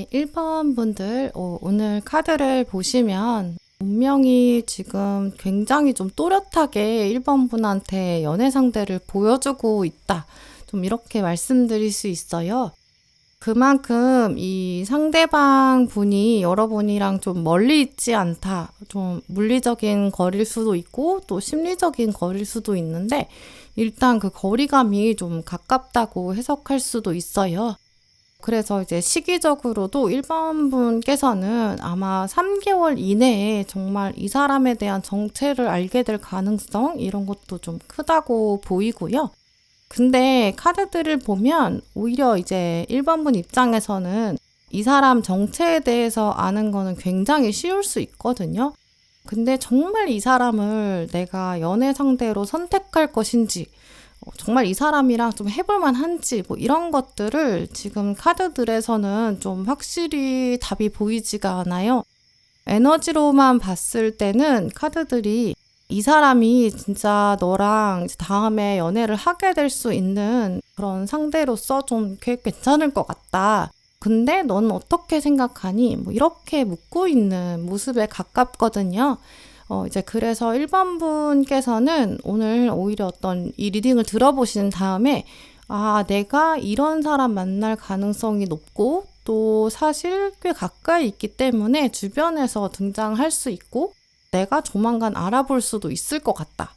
네, 1번 분들, 오늘 카드를 보시면 운명이 지금 굉장히 좀 또렷하게 1번 분한테 연애 상대를 보여주고 있다. 좀 이렇게 말씀드릴 수 있어요. 그만큼 이 상대방 분이 여러분이랑 좀 멀리 있지 않다. 좀 물리적인 거리일 수도 있고 또 심리적인 거리일 수도 있는데 일단 그 거리감이 좀 가깝다고 해석할 수도 있어요. 그래서 이제 시기적으로도 1번 분께서는 아마 3개월 이내에 정말 이 사람에 대한 정체를 알게 될 가능성 이런 것도 좀 크다고 보이고요. 근데 카드들을 보면 오히려 이제 1번 분 입장에서는 이 사람 정체에 대해서 아는 거는 굉장히 쉬울 수 있거든요. 근데 정말 이 사람을 내가 연애 상대로 선택할 것인지 정말 이 사람이랑 좀 해볼만 한지 뭐 이런 것들을 지금 카드들에서는 좀 확실히 답이 보이지가 않아요. 에너지로만 봤을 때는 카드들이 이 사람이 진짜 너랑 다음에 연애를 하게 될 수 있는 그런 상대로서 좀 괜찮을 것 같다. 근데 넌 어떻게 생각하니? 뭐 이렇게 묻고 있는 모습에 가깝거든요. 이제 그래서 1번 분께서는 오늘 오히려 어떤 이 리딩을 들어보신 다음에 내가 이런 사람 만날 가능성이 높고 또 사실 꽤 가까이 있기 때문에 주변에서 등장할 수 있고 내가 조만간 알아볼 수도 있을 것 같다.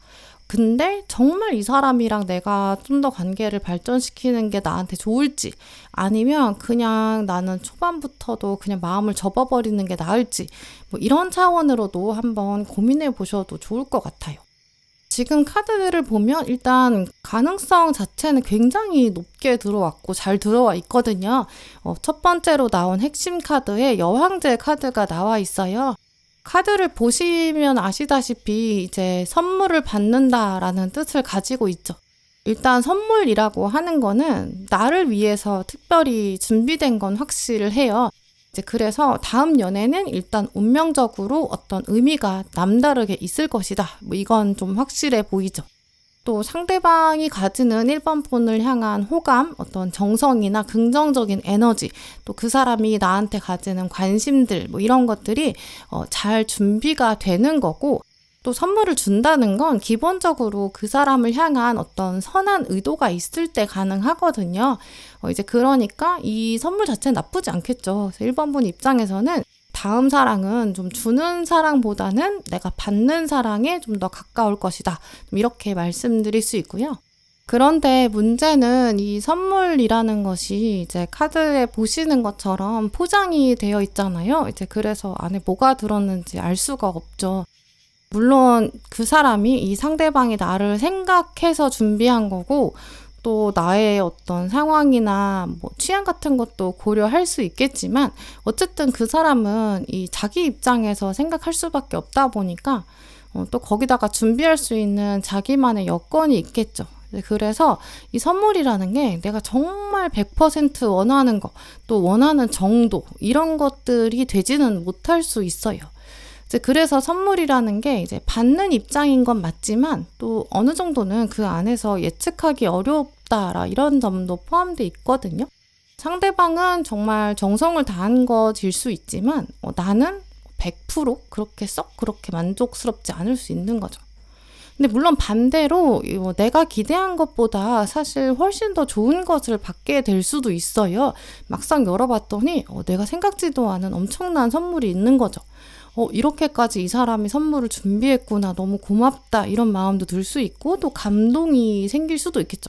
근데 정말 이 사람이랑 내가 좀 더 관계를 발전시키는 게 나한테 좋을지 아니면 그냥 나는 초반부터도 그냥 마음을 접어버리는 게 나을지 뭐 이런 차원으로도 한번 고민해 보셔도 좋을 것 같아요. 지금 카드를 보면 일단 가능성 자체는 굉장히 높게 들어왔고 잘 들어와 있거든요. 첫 번째로 나온 핵심 카드에 여왕제 카드가 나와 있어요. 카드를 보시면 아시다시피 이제 선물을 받는다라는 뜻을 가지고 있죠. 일단 선물이라고 하는 거는 나를 위해서 특별히 준비된 건 확실해요. 이제 그래서 다음 연애는 일단 운명적으로 어떤 의미가 남다르게 있을 것이다. 뭐 이건 좀 확실해 보이죠. 또 상대방이 가지는 1번 분을 향한 호감, 어떤 정성이나 긍정적인 에너지, 또 그 사람이 나한테 가지는 관심들, 뭐 이런 것들이 잘 준비가 되는 거고, 또 선물을 준다는 건 기본적으로 그 사람을 향한 어떤 선한 의도가 있을 때 가능하거든요. 이제 그러니까 이 선물 자체는 나쁘지 않겠죠. 1번 분 입장에서는 다음 사랑은 좀 주는 사랑보다는 내가 받는 사랑에 좀 더 가까울 것이다. 이렇게 말씀드릴 수 있고요. 그런데 문제는 이 선물이라는 것이 이제 카드에 보시는 것처럼 포장이 되어 있잖아요. 이제 그래서 안에 뭐가 들었는지 알 수가 없죠. 물론 그 사람이 이 상대방이 나를 생각해서 준비한 거고 또 나의 어떤 상황이나 뭐 취향 같은 것도 고려할 수 있겠지만 어쨌든 그 사람은 이 자기 입장에서 생각할 수밖에 없다 보니까 또 거기다가 준비할 수 있는 자기만의 여건이 있겠죠. 그래서 이 선물이라는 게 내가 정말 100% 원하는 거, 또 원하는 정도 이런 것들이 되지는 못할 수 있어요. 그래서 선물이라는 게 이제 받는 입장인 건 맞지만 또 어느 정도는 그 안에서 예측하기 어렵다라 이런 점도 포함되어 있거든요. 상대방은 정말 정성을 다한 것일 수 있지만 나는 100% 그렇게 만족스럽지 않을 수 있는 거죠. 근데 물론 반대로 내가 기대한 것보다 사실 훨씬 더 좋은 것을 받게 될 수도 있어요. 막상 열어봤더니 내가 생각지도 않은 엄청난 선물이 있는 거죠. 이렇게까지 이 사람이 선물을 준비했구나, 너무 고맙다 이런 마음도 들 수 있고 또 감동이 생길 수도 있겠죠.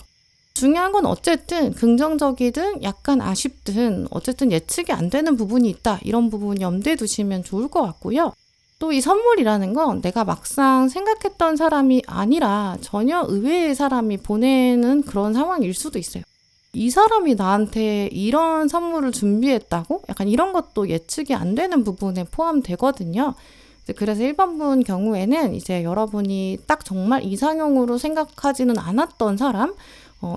중요한 건 어쨌든 긍정적이든 약간 아쉽든 어쨌든 예측이 안 되는 부분이 있다. 이런 부분 염두에 두시면 좋을 것 같고요. 또 이 선물이라는 건 내가 막상 생각했던 사람이 아니라 전혀 의외의 사람이 보내는 그런 상황일 수도 있어요. 이 사람이 나한테 이런 선물을 준비했다고? 약간 이런 것도 예측이 안 되는 부분에 포함되거든요. 그래서 1번 분 경우에는 이제 여러분이 딱 정말 이상형으로 생각하지는 않았던 사람,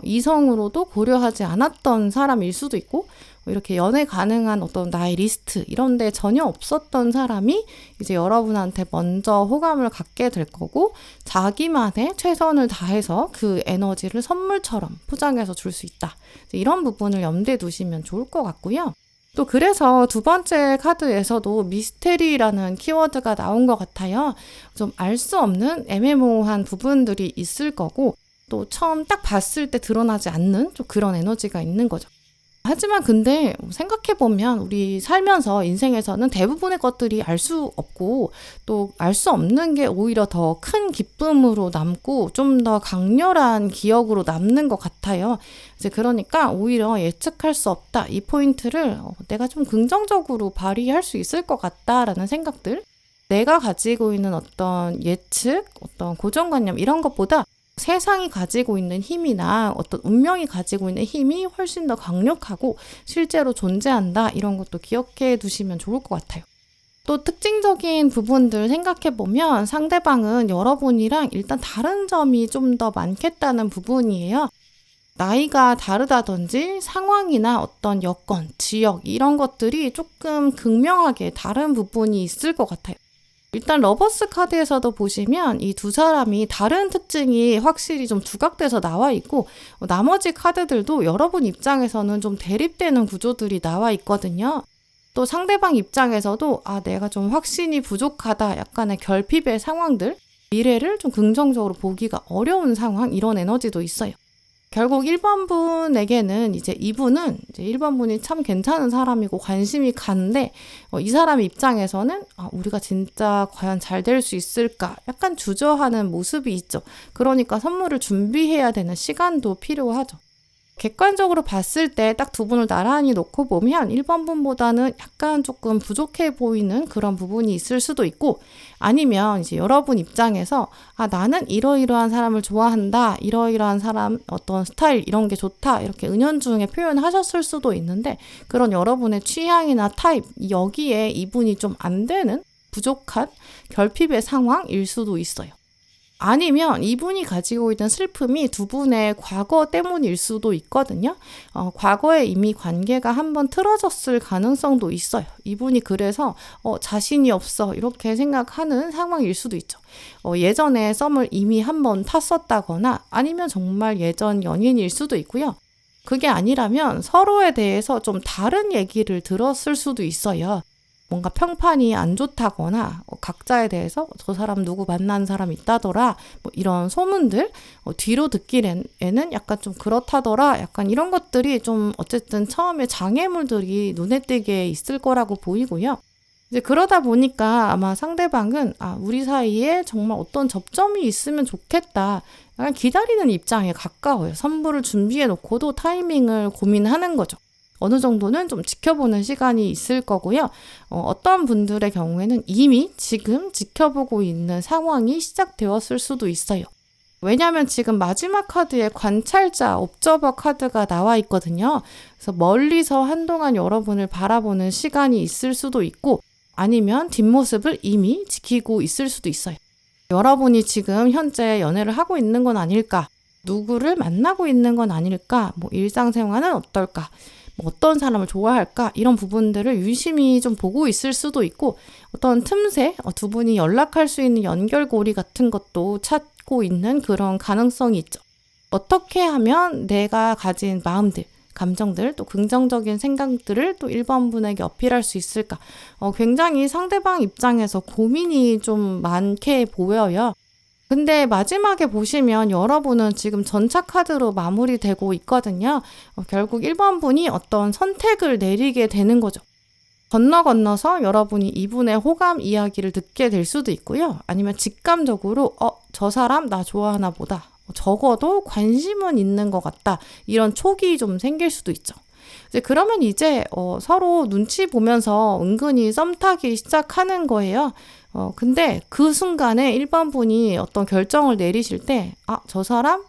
이성으로도 고려하지 않았던 사람일 수도 있고, 이렇게 연애 가능한 어떤 나의 리스트 이런 데 전혀 없었던 사람이 이제 여러분한테 먼저 호감을 갖게 될 거고 자기만의 최선을 다해서 그 에너지를 선물처럼 포장해서 줄 수 있다. 이런 부분을 염두에 두시면 좋을 것 같고요. 또 그래서 두 번째 카드에서도 미스테리라는 키워드가 나온 것 같아요. 좀 알 수 없는 애매모호한 부분들이 있을 거고, 또 처음 딱 봤을 때 드러나지 않는 좀 그런 에너지가 있는 거죠. 하지만 근데 생각해보면 우리 살면서 인생에서는 대부분의 것들이 알 수 없고, 또 알 수 없는 게 오히려 더 큰 기쁨으로 남고 좀 더 강렬한 기억으로 남는 것 같아요. 이제 그러니까 오히려 예측할 수 없다, 이 포인트를 내가 좀 긍정적으로 발휘할 수 있을 것 같다라는 생각들, 내가 가지고 있는 어떤 예측, 어떤 고정관념 이런 것보다 세상이 가지고 있는 힘이나 어떤 운명이 가지고 있는 힘이 훨씬 더 강력하고 실제로 존재한다, 이런 것도 기억해 두시면 좋을 것 같아요. 또 특징적인 부분들 생각해보면 상대방은 여러분이랑 일단 다른 점이 좀 더 많겠다는 부분이에요. 나이가 다르다든지 상황이나 어떤 여건, 지역 이런 것들이 조금 극명하게 다른 부분이 있을 것 같아요. 일단 러버스 카드에서도 보시면 이 두 사람이 다른 특징이 확실히 좀 두각돼서 나와 있고, 나머지 카드들도 여러분 입장에서는 좀 대립되는 구조들이 나와 있거든요. 또 상대방 입장에서도 내가 좀 확신이 부족하다, 약간의 결핍의 상황들, 미래를 좀 긍정적으로 보기가 어려운 상황, 이런 에너지도 있어요. 결국 1번 분에게는 이제 이분은 이제 1번 분이 참 괜찮은 사람이고 관심이 가는데, 이 사람 입장에서는 우리가 진짜 과연 잘 될 수 있을까? 약간 주저하는 모습이 있죠. 그러니까 선물을 준비해야 되는 시간도 필요하죠. 객관적으로 봤을 때 딱 두 분을 나란히 놓고 보면 1번 분보다는 약간 조금 부족해 보이는 그런 부분이 있을 수도 있고, 아니면 이제 여러분 입장에서 나는 이러이러한 사람을 좋아한다, 이러이러한 사람 어떤 스타일 이런 게 좋다, 이렇게 은연중에 표현하셨을 수도 있는데, 그런 여러분의 취향이나 타입, 여기에 이분이 좀 안 되는 부족한 결핍의 상황일 수도 있어요. 아니면 이분이 가지고 있는 슬픔이 두 분의 과거 때문일 수도 있거든요. 과거에 이미 관계가 한번 틀어졌을 가능성도 있어요. 이분이 그래서 자신이 없어, 이렇게 생각하는 상황일 수도 있죠. 예전에 썸을 이미 한번 탔었다거나, 아니면 정말 예전 연인일 수도 있고요. 그게 아니라면 서로에 대해서 좀 다른 얘기를 들었을 수도 있어요. 뭔가 평판이 안 좋다거나, 각자에 대해서 저 사람 누구 만난 사람 있다더라, 이런 소문들 뒤로 듣기에는 약간 좀 그렇다더라, 약간 이런 것들이 좀 어쨌든 처음에 장애물들이 눈에 띄게 있을 거라고 보이고요. 이제 그러다 보니까 아마 상대방은 우리 사이에 정말 어떤 접점이 있으면 좋겠다, 약간 기다리는 입장에 가까워요. 선물을 준비해 놓고도 타이밍을 고민하는 거죠. 어느 정도는 좀 지켜보는 시간이 있을 거고요. 어떤 분들의 경우에는 이미 지금 지켜보고 있는 상황이 시작되었을 수도 있어요. 왜냐하면 지금 마지막 카드에 관찰자, 옵저버 카드가 나와 있거든요. 그래서 멀리서 한동안 여러분을 바라보는 시간이 있을 수도 있고, 아니면 뒷모습을 이미 지키고 있을 수도 있어요. 여러분이 지금 현재 연애를 하고 있는 건 아닐까? 누구를 만나고 있는 건 아닐까? 일상생활은 어떨까? 어떤 사람을 좋아할까? 이런 부분들을 유심히 좀 보고 있을 수도 있고, 어떤 틈새, 두 분이 연락할 수 있는 연결고리 같은 것도 찾고 있는 그런 가능성이 있죠. 어떻게 하면 내가 가진 마음들, 감정들, 또 긍정적인 생각들을 또 1번 분에게 어필할 수 있을까? 굉장히 상대방 입장에서 고민이 좀 많게 보여요. 근데 마지막에 보시면 여러분은 지금 전차 카드로 마무리되고 있거든요. 결국 1번 분이 어떤 선택을 내리게 되는 거죠. 건너서 여러분이 이분의 호감 이야기를 듣게 될 수도 있고요. 아니면 직감적으로 저 사람 나 좋아하나 보다, 적어도 관심은 있는 것 같다, 이런 촉이 좀 생길 수도 있죠. 그러면 이제 서로 눈치 보면서 은근히 썸 타기 시작하는 거예요. 근데 그 순간에 1번 분이 어떤 결정을 내리실 때, 저 사람?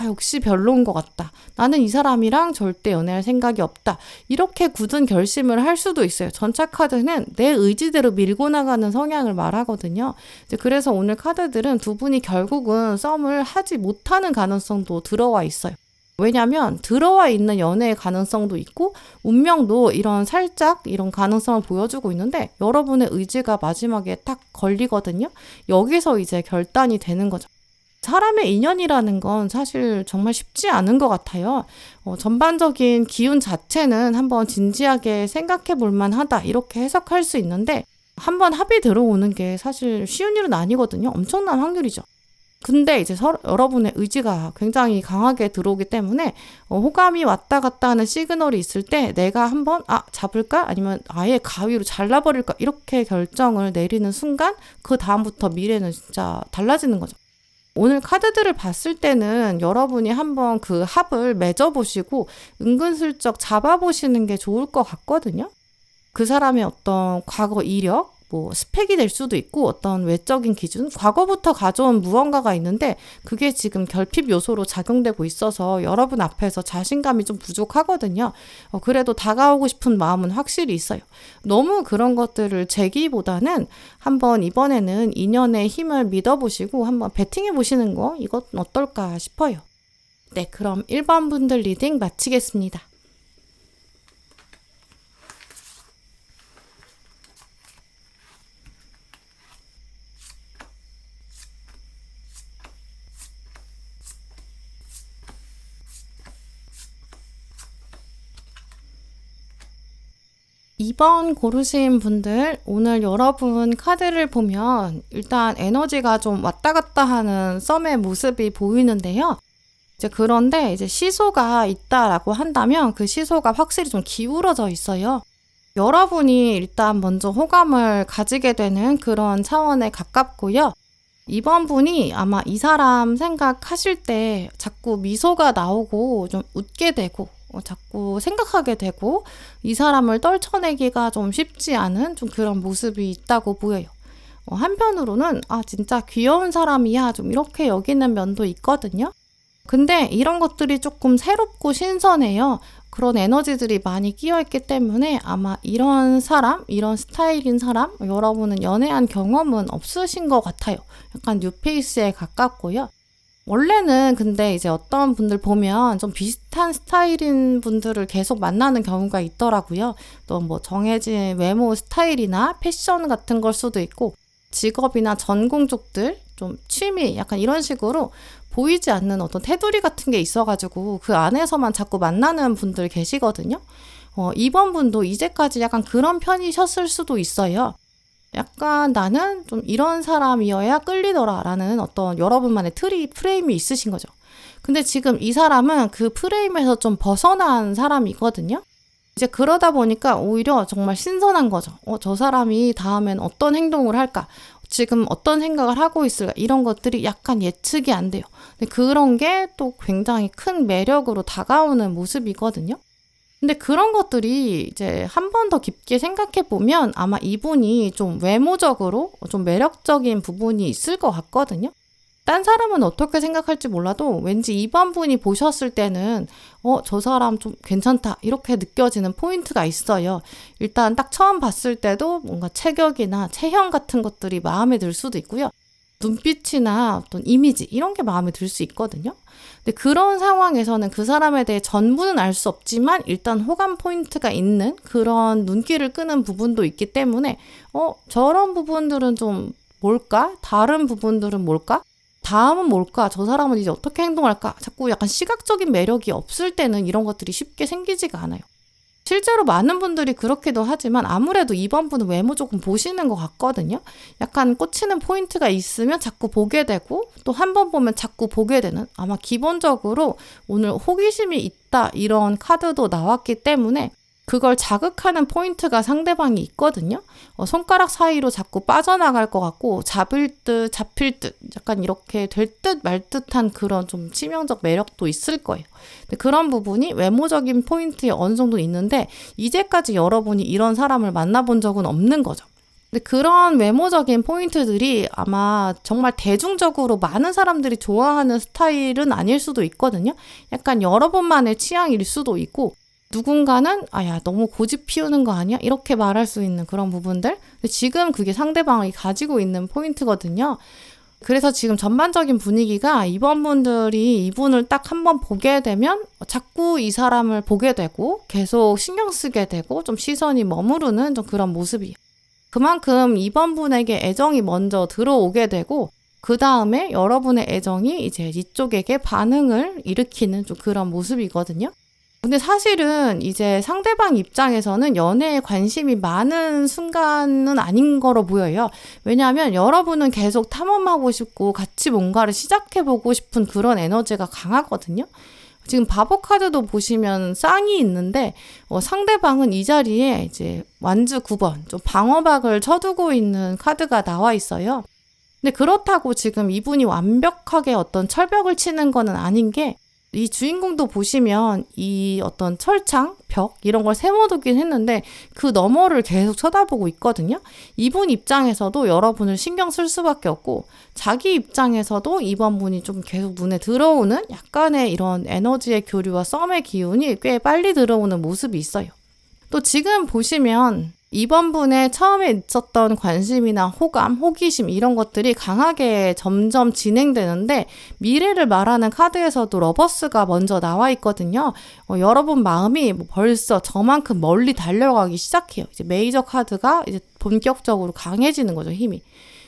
역시 별로인 것 같다. 나는 이 사람이랑 절대 연애할 생각이 없다. 이렇게 굳은 결심을 할 수도 있어요. 전차 카드는 내 의지대로 밀고 나가는 성향을 말하거든요. 그래서 오늘 카드들은 두 분이 결국은 썸을 하지 못하는 가능성도 들어와 있어요. 왜냐면 들어와 있는 연애의 가능성도 있고, 운명도 살짝 이런 가능성을 보여주고 있는데, 여러분의 의지가 마지막에 딱 걸리거든요. 여기서 이제 결단이 되는 거죠. 사람의 인연이라는 건 사실 정말 쉽지 않은 것 같아요. 전반적인 기운 자체는 한번 진지하게 생각해 볼 만하다 이렇게 해석할 수 있는데 한번 합이 들어오는 게 사실 쉬운 일은 아니거든요. 엄청난 확률이죠. 근데 이제 여러분의 의지가 굉장히 강하게 들어오기 때문에 호감이 왔다 갔다 하는 시그널이 있을 때 내가 한번 잡을까? 아니면 아예 가위로 잘라버릴까? 이렇게 결정을 내리는 순간 그 다음부터 미래는 진짜 달라지는 거죠. 오늘 카드들을 봤을 때는 여러분이 한번 그 합을 맺어보시고 은근슬쩍 잡아보시는 게 좋을 것 같거든요. 그 사람의 어떤 과거 이력, 스펙이 될 수도 있고 어떤 외적인 기준, 과거부터 가져온 무언가가 있는데 그게 지금 결핍 요소로 작용되고 있어서 여러분 앞에서 자신감이 좀 부족하거든요. 그래도 다가오고 싶은 마음은 확실히 있어요. 너무 그런 것들을 제기보다는 한번 이번에는 인연의 힘을 믿어보시고 한번 베팅해보시는 거 이건 어떨까 싶어요. 네, 그럼 1번 분들 리딩 마치겠습니다. 2번 고르신 분들, 오늘 여러분 카드를 보면 일단 에너지가 좀 왔다 갔다 하는 썸의 모습이 보이는데요. 그런데 이제 시소가 있다라고 한다면 그 시소가 확실히 좀 기울어져 있어요. 여러분이 일단 먼저 호감을 가지게 되는 그런 차원에 가깝고요. 2번 분이 아마 이 사람 생각하실 때 자꾸 미소가 나오고 좀 웃게 되고 자꾸 생각하게 되고 이 사람을 떨쳐내기가 좀 쉽지 않은 좀 그런 모습이 있다고 보여요. 한편으로는 진짜 귀여운 사람이야 좀 이렇게 여기는 면도 있거든요. 근데 이런 것들이 조금 새롭고 신선해요. 그런 에너지들이 많이 끼어있기 때문에 아마 이런 사람, 이런 스타일인 사람 여러분은 연애한 경험은 없으신 것 같아요. 약간 뉴페이스에 가깝고요. 원래는 근데 이제 어떤 분들 보면 좀 비슷한 스타일인 분들을 계속 만나는 경우가 있더라고요. 또 정해진 외모 스타일이나 패션 같은 걸 수도 있고 직업이나 전공 쪽들, 좀 취미 약간 이런 식으로 보이지 않는 어떤 테두리 같은 게 있어가지고 그 안에서만 자꾸 만나는 분들 계시거든요. 이번 분도 이제까지 약간 그런 편이셨을 수도 있어요. 약간 나는 좀 이런 사람이어야 끌리더라 라는 어떤 여러분만의 프레임이 있으신 거죠. 근데 지금 이 사람은 그 프레임에서 좀 벗어난 사람이거든요. 이제 그러다 보니까 오히려 정말 신선한 거죠. 저 사람이 다음엔 어떤 행동을 할까? 지금 어떤 생각을 하고 있을까? 이런 것들이 약간 예측이 안 돼요. 근데 그런 게 또 굉장히 큰 매력으로 다가오는 모습이거든요. 근데 그런 것들이 이제 한 번 더 깊게 생각해 보면 아마 이분이 좀 외모적으로 좀 매력적인 부분이 있을 것 같거든요. 딴 사람은 어떻게 생각할지 몰라도 왠지 이번 분이 보셨을 때는 저 사람 좀 괜찮다 이렇게 느껴지는 포인트가 있어요. 일단 딱 처음 봤을 때도 뭔가 체격이나 체형 같은 것들이 마음에 들 수도 있고요. 눈빛이나 어떤 이미지 이런 게 마음에 들 수 있거든요. 근데 그런 상황에서는 그 사람에 대해 전부는 알 수 없지만 일단 호감 포인트가 있는 그런 눈길을 끄는 부분도 있기 때문에 저런 부분들은 좀 뭘까? 다른 부분들은 뭘까? 다음은 뭘까? 저 사람은 이제 어떻게 행동할까? 자꾸 약간 시각적인 매력이 없을 때는 이런 것들이 쉽게 생기지가 않아요. 실제로 많은 분들이 그렇기도 하지만 아무래도 이번 분은 외모 조금 보시는 것 같거든요. 약간 꽂히는 포인트가 있으면 자꾸 보게 되고 또 한 번 보면 자꾸 보게 되는 아마 기본적으로 오늘 호기심이 있다 이런 카드도 나왔기 때문에 그걸 자극하는 포인트가 상대방이 있거든요. 손가락 사이로 자꾸 빠져나갈 것 같고 잡힐 듯 약간 이렇게 될 듯 말 듯한 그런 좀 치명적 매력도 있을 거예요. 근데 그런 부분이 외모적인 포인트에 어느 정도 있는데 이제까지 여러분이 이런 사람을 만나본 적은 없는 거죠. 근데 그런 외모적인 포인트들이 아마 정말 대중적으로 많은 사람들이 좋아하는 스타일은 아닐 수도 있거든요. 약간 여러분만의 취향일 수도 있고 누군가는 야 너무 고집 피우는 거 아니야? 이렇게 말할 수 있는 그런 부분들. 근데 지금 그게 상대방이 가지고 있는 포인트거든요. 그래서 지금 전반적인 분위기가 이번 분들이 이분을 딱 한번 보게 되면 자꾸 이 사람을 보게 되고 계속 신경 쓰게 되고 좀 시선이 머무르는 좀 그런 모습이에요. 그만큼 이번 분에게 애정이 먼저 들어오게 되고 그 다음에 여러분의 애정이 이제 이쪽에게 반응을 일으키는 좀 그런 모습이거든요. 근데 사실은 이제 상대방 입장에서는 연애에 관심이 많은 순간은 아닌 거로 보여요. 왜냐하면 여러분은 계속 탐험하고 싶고 같이 뭔가를 시작해보고 싶은 그런 에너지가 강하거든요. 지금 바보 카드도 보시면 쌍이 있는데 상대방은 이 자리에 이제 완주 9번 좀 방어박을 쳐두고 있는 카드가 나와 있어요. 근데 그렇다고 지금 이분이 완벽하게 어떤 철벽을 치는 거는 아닌 게 이 주인공도 보시면 이 어떤 철창, 벽 이런 걸 세워두긴 했는데 그 너머를 계속 쳐다보고 있거든요. 이분 입장에서도 여러분을 신경 쓸 수밖에 없고 자기 입장에서도 이번 분이 좀 계속 눈에 들어오는 약간의 이런 에너지의 교류와 썸의 기운이 꽤 빨리 들어오는 모습이 있어요. 또 지금 보시면 이번 분의 처음에 있었던 관심이나 호감, 호기심 이런 것들이 강하게 점점 진행되는데 미래를 말하는 카드에서도 러버스가 먼저 나와 있거든요. 여러분 마음이 벌써 저만큼 멀리 달려가기 시작해요. 이제 메이저 카드가 이제 본격적으로 강해지는 거죠, 힘이.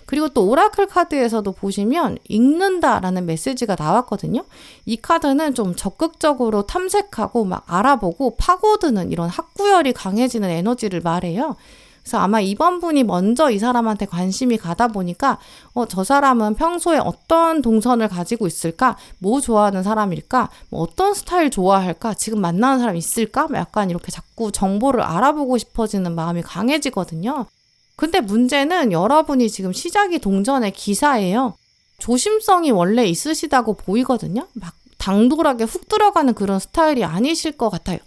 그리고 또 오라클 카드에서도 보시면 읽는다라는 메시지가 나왔거든요. 이 카드는 좀 적극적으로 탐색하고 막 알아보고 파고드는 이런 학구열이 강해지는 에너지를 말해요. 그래서 아마 이번 분이 먼저 이 사람한테 관심이 가다 보니까 저 사람은 평소에 어떤 동선을 가지고 있을까? 뭐 좋아하는 사람일까? 뭐 어떤 스타일 좋아할까? 지금 만나는 사람 있을까? 약간 이렇게 자꾸 정보를 알아보고 싶어지는 마음이 강해지거든요. 근데 문제는 여러분이 지금 시작이 동전의 기사예요. 조심성이 원래 있으시다고 보이거든요. 막 당돌하게 훅 들어가는 그런 스타일이 아니실 것 같아요.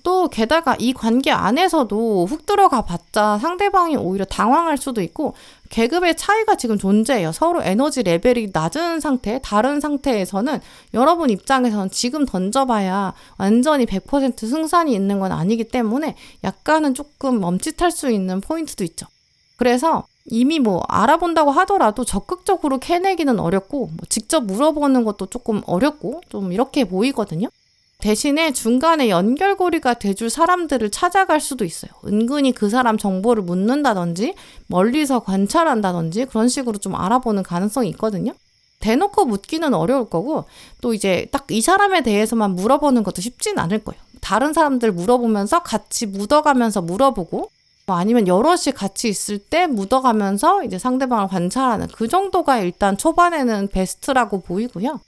또 게다가 이 관계 안에서도 훅 들어가 봤자 상대방이 오히려 당황할 수도 있고 계급의 차이가 지금 존재해요. 서로 에너지 레벨이 낮은 상태, 다른 상태에서는 여러분 입장에서는 지금 던져봐야 완전히 100% 승산이 있는 건 아니기 때문에 약간은 조금 멈칫할 수 있는 포인트도 있죠. 그래서 이미 뭐 알아본다고 하더라도 적극적으로 캐내기는 어렵고 직접 물어보는 것도 조금 어렵고 좀 이렇게 보이거든요. 대신에 중간에 연결고리가 돼줄 사람들을 찾아갈 수도 있어요. 은근히 그 사람 정보를 묻는다든지 멀리서 관찰한다든지 그런 식으로 좀 알아보는 가능성이 있거든요. 대놓고 묻기는 어려울 거고 또 이제 딱 이 사람에 대해서만 물어보는 것도 쉽진 않을 거예요. 다른 사람들 물어보면서 같이 묻어가면서 물어보고 아니면 여럿이 같이 있을 때 묻어가면서 이제 상대방을 관찰하는 그 정도가 일단 초반에는 베스트라고 보이고요.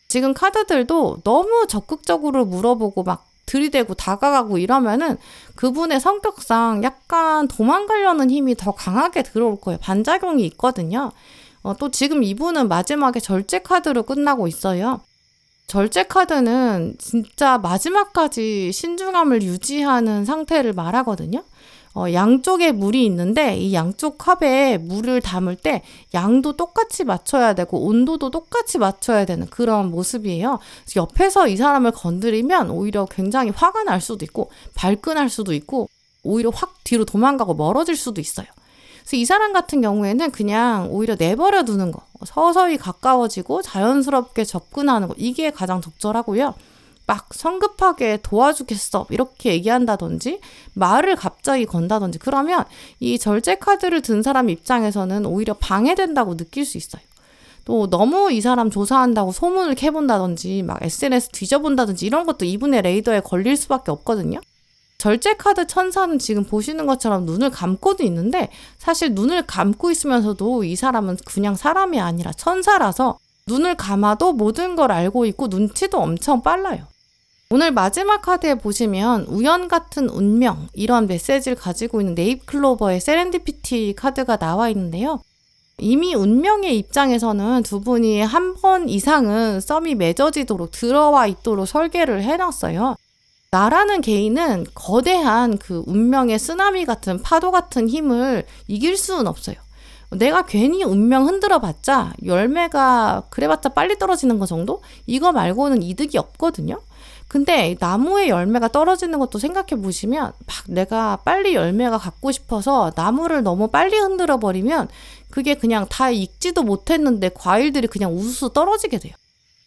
지금 카드들도 너무 적극적으로 물어보고 막 들이대고 다가가고 이러면은 그분의 성격상 약간 도망가려는 힘이 더 강하게 들어올 거예요. 반작용이 있거든요. 또 지금 이분은 마지막에 절제 카드로 끝나고 있어요. 절제 카드는 진짜 마지막까지 신중함을 유지하는 상태를 말하거든요. 양쪽에 물이 있는데 이 양쪽 컵에 물을 담을 때 양도 똑같이 맞춰야 되고 온도도 똑같이 맞춰야 되는 그런 모습이에요. 그래서 옆에서 이 사람을 건드리면 오히려 굉장히 화가 날 수도 있고 발끈할 수도 있고 오히려 확 뒤로 도망가고 멀어질 수도 있어요. 그래서 이 사람 같은 경우에는 그냥 오히려 내버려 두는 거, 서서히 가까워지고 자연스럽게 접근하는 거, 이게 가장 적절하고요. 막 성급하게 도와주겠어 이렇게 얘기한다든지 말을 갑자기 건다든지 그러면 이 절제 카드를 든 사람 입장에서는 오히려 방해된다고 느낄 수 있어요. 또 너무 이 사람 조사한다고 소문을 캐본다든지 막 SNS 뒤져본다든지 이런 것도 이분의 레이더에 걸릴 수밖에 없거든요. 절제 카드 천사는 지금 보시는 것처럼 눈을 감고도 있는데 사실 눈을 감고 있으면서도 이 사람은 그냥 사람이 아니라 천사라서 눈을 감아도 모든 걸 알고 있고 눈치도 엄청 빨라요. 오늘 마지막 카드에 보시면 우연 같은 운명 이런 메시지를 가지고 있는 네잎클로버의 세렌디피티 카드가 나와 있는데요. 이미 운명의 입장에서는 두 분이 한 번 이상은 썸이 맺어지도록 들어와 있도록 설계를 해놨어요. 나라는 개인은 거대한 그 운명의 쓰나미 같은 파도 같은 힘을 이길 수는 없어요. 내가 괜히 운명 흔들어 봤자 열매가 그래봤자 빨리 떨어지는 거 정도? 이거 말고는 이득이 없거든요. 근데 나무에 열매가 떨어지는 것도 생각해 보시면 막 내가 빨리 열매가 갖고 싶어서 나무를 너무 빨리 흔들어 버리면 그게 그냥 다 익지도 못했는데 과일들이 그냥 우수수 떨어지게 돼요.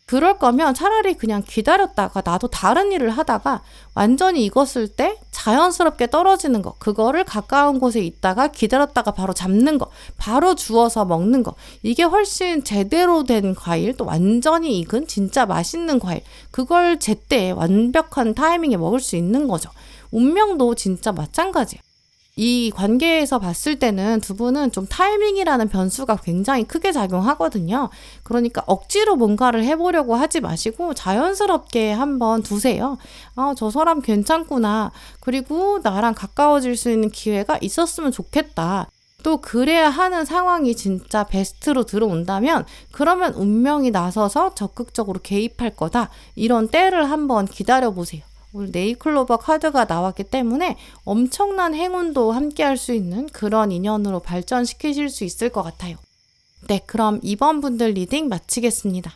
그럴 거면 차라리 그냥 기다렸다가 나도 다른 일을 하다가 완전히 익었을 때 자연스럽게 떨어지는 거, 그거를 가까운 곳에 있다가 기다렸다가 바로 잡는 거, 바로 주워서 먹는 거, 이게 훨씬 제대로 된 과일, 또 완전히 익은 진짜 맛있는 과일, 그걸 제때 완벽한 타이밍에 먹을 수 있는 거죠. 운명도 진짜 마찬가지예요. 이 관계에서 봤을 때는 두 분은 좀 타이밍이라는 변수가 굉장히 크게 작용하거든요. 그러니까 억지로 뭔가를 해보려고 하지 마시고 자연스럽게 한번 두세요. 저 사람 괜찮구나. 그리고 나랑 가까워질 수 있는 기회가 있었으면 좋겠다. 또 그래야 하는 상황이 진짜 베스트로 들어온다면 그러면 운명이 나서서 적극적으로 개입할 거다. 이런 때를 한번 기다려보세요. 오늘 네잎클로버 카드가 나왔기 때문에 엄청난 행운도 함께 할 수 있는 그런 인연으로 발전시키실 수 있을 것 같아요. 네, 그럼 2번 분들 리딩 마치겠습니다.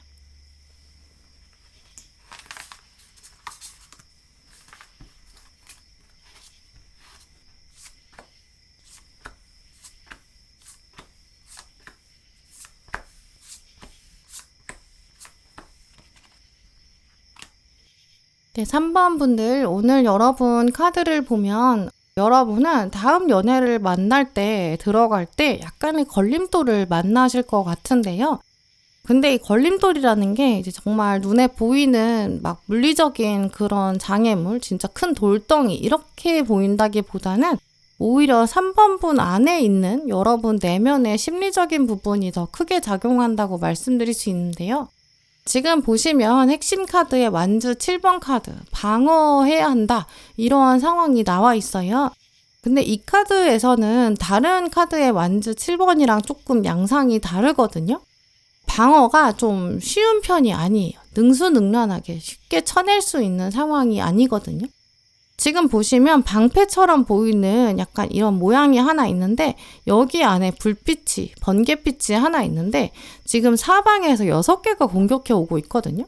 네, 3번 분들 오늘 여러분 카드를 보면 여러분은 다음 연애를 만날 때 들어갈 때 약간의 걸림돌을 만나실 것 같은데요. 근데 이 걸림돌이라는 게 이제 정말 눈에 보이는 막 물리적인 그런 장애물, 진짜 큰 돌덩이 이렇게 보인다기보다는 오히려 3번 분 안에 있는 여러분 내면의 심리적인 부분이 더 크게 작용한다고 말씀드릴 수 있는데요. 지금 보시면 핵심 카드의 완주 7번 카드, 방어해야 한다, 이러한 상황이 나와 있어요. 근데 이 카드에서는 다른 카드의 완주 7번이랑 조금 양상이 다르거든요. 방어가 좀 쉬운 편이 아니에요. 능수능란하게 쉽게 쳐낼 수 있는 상황이 아니거든요. 지금 보시면 방패처럼 보이는 약간 이런 모양이 하나 있는데 여기 안에 불빛이, 번개빛이 하나 있는데 지금 사방에서 6개가 공격해 오고 있거든요.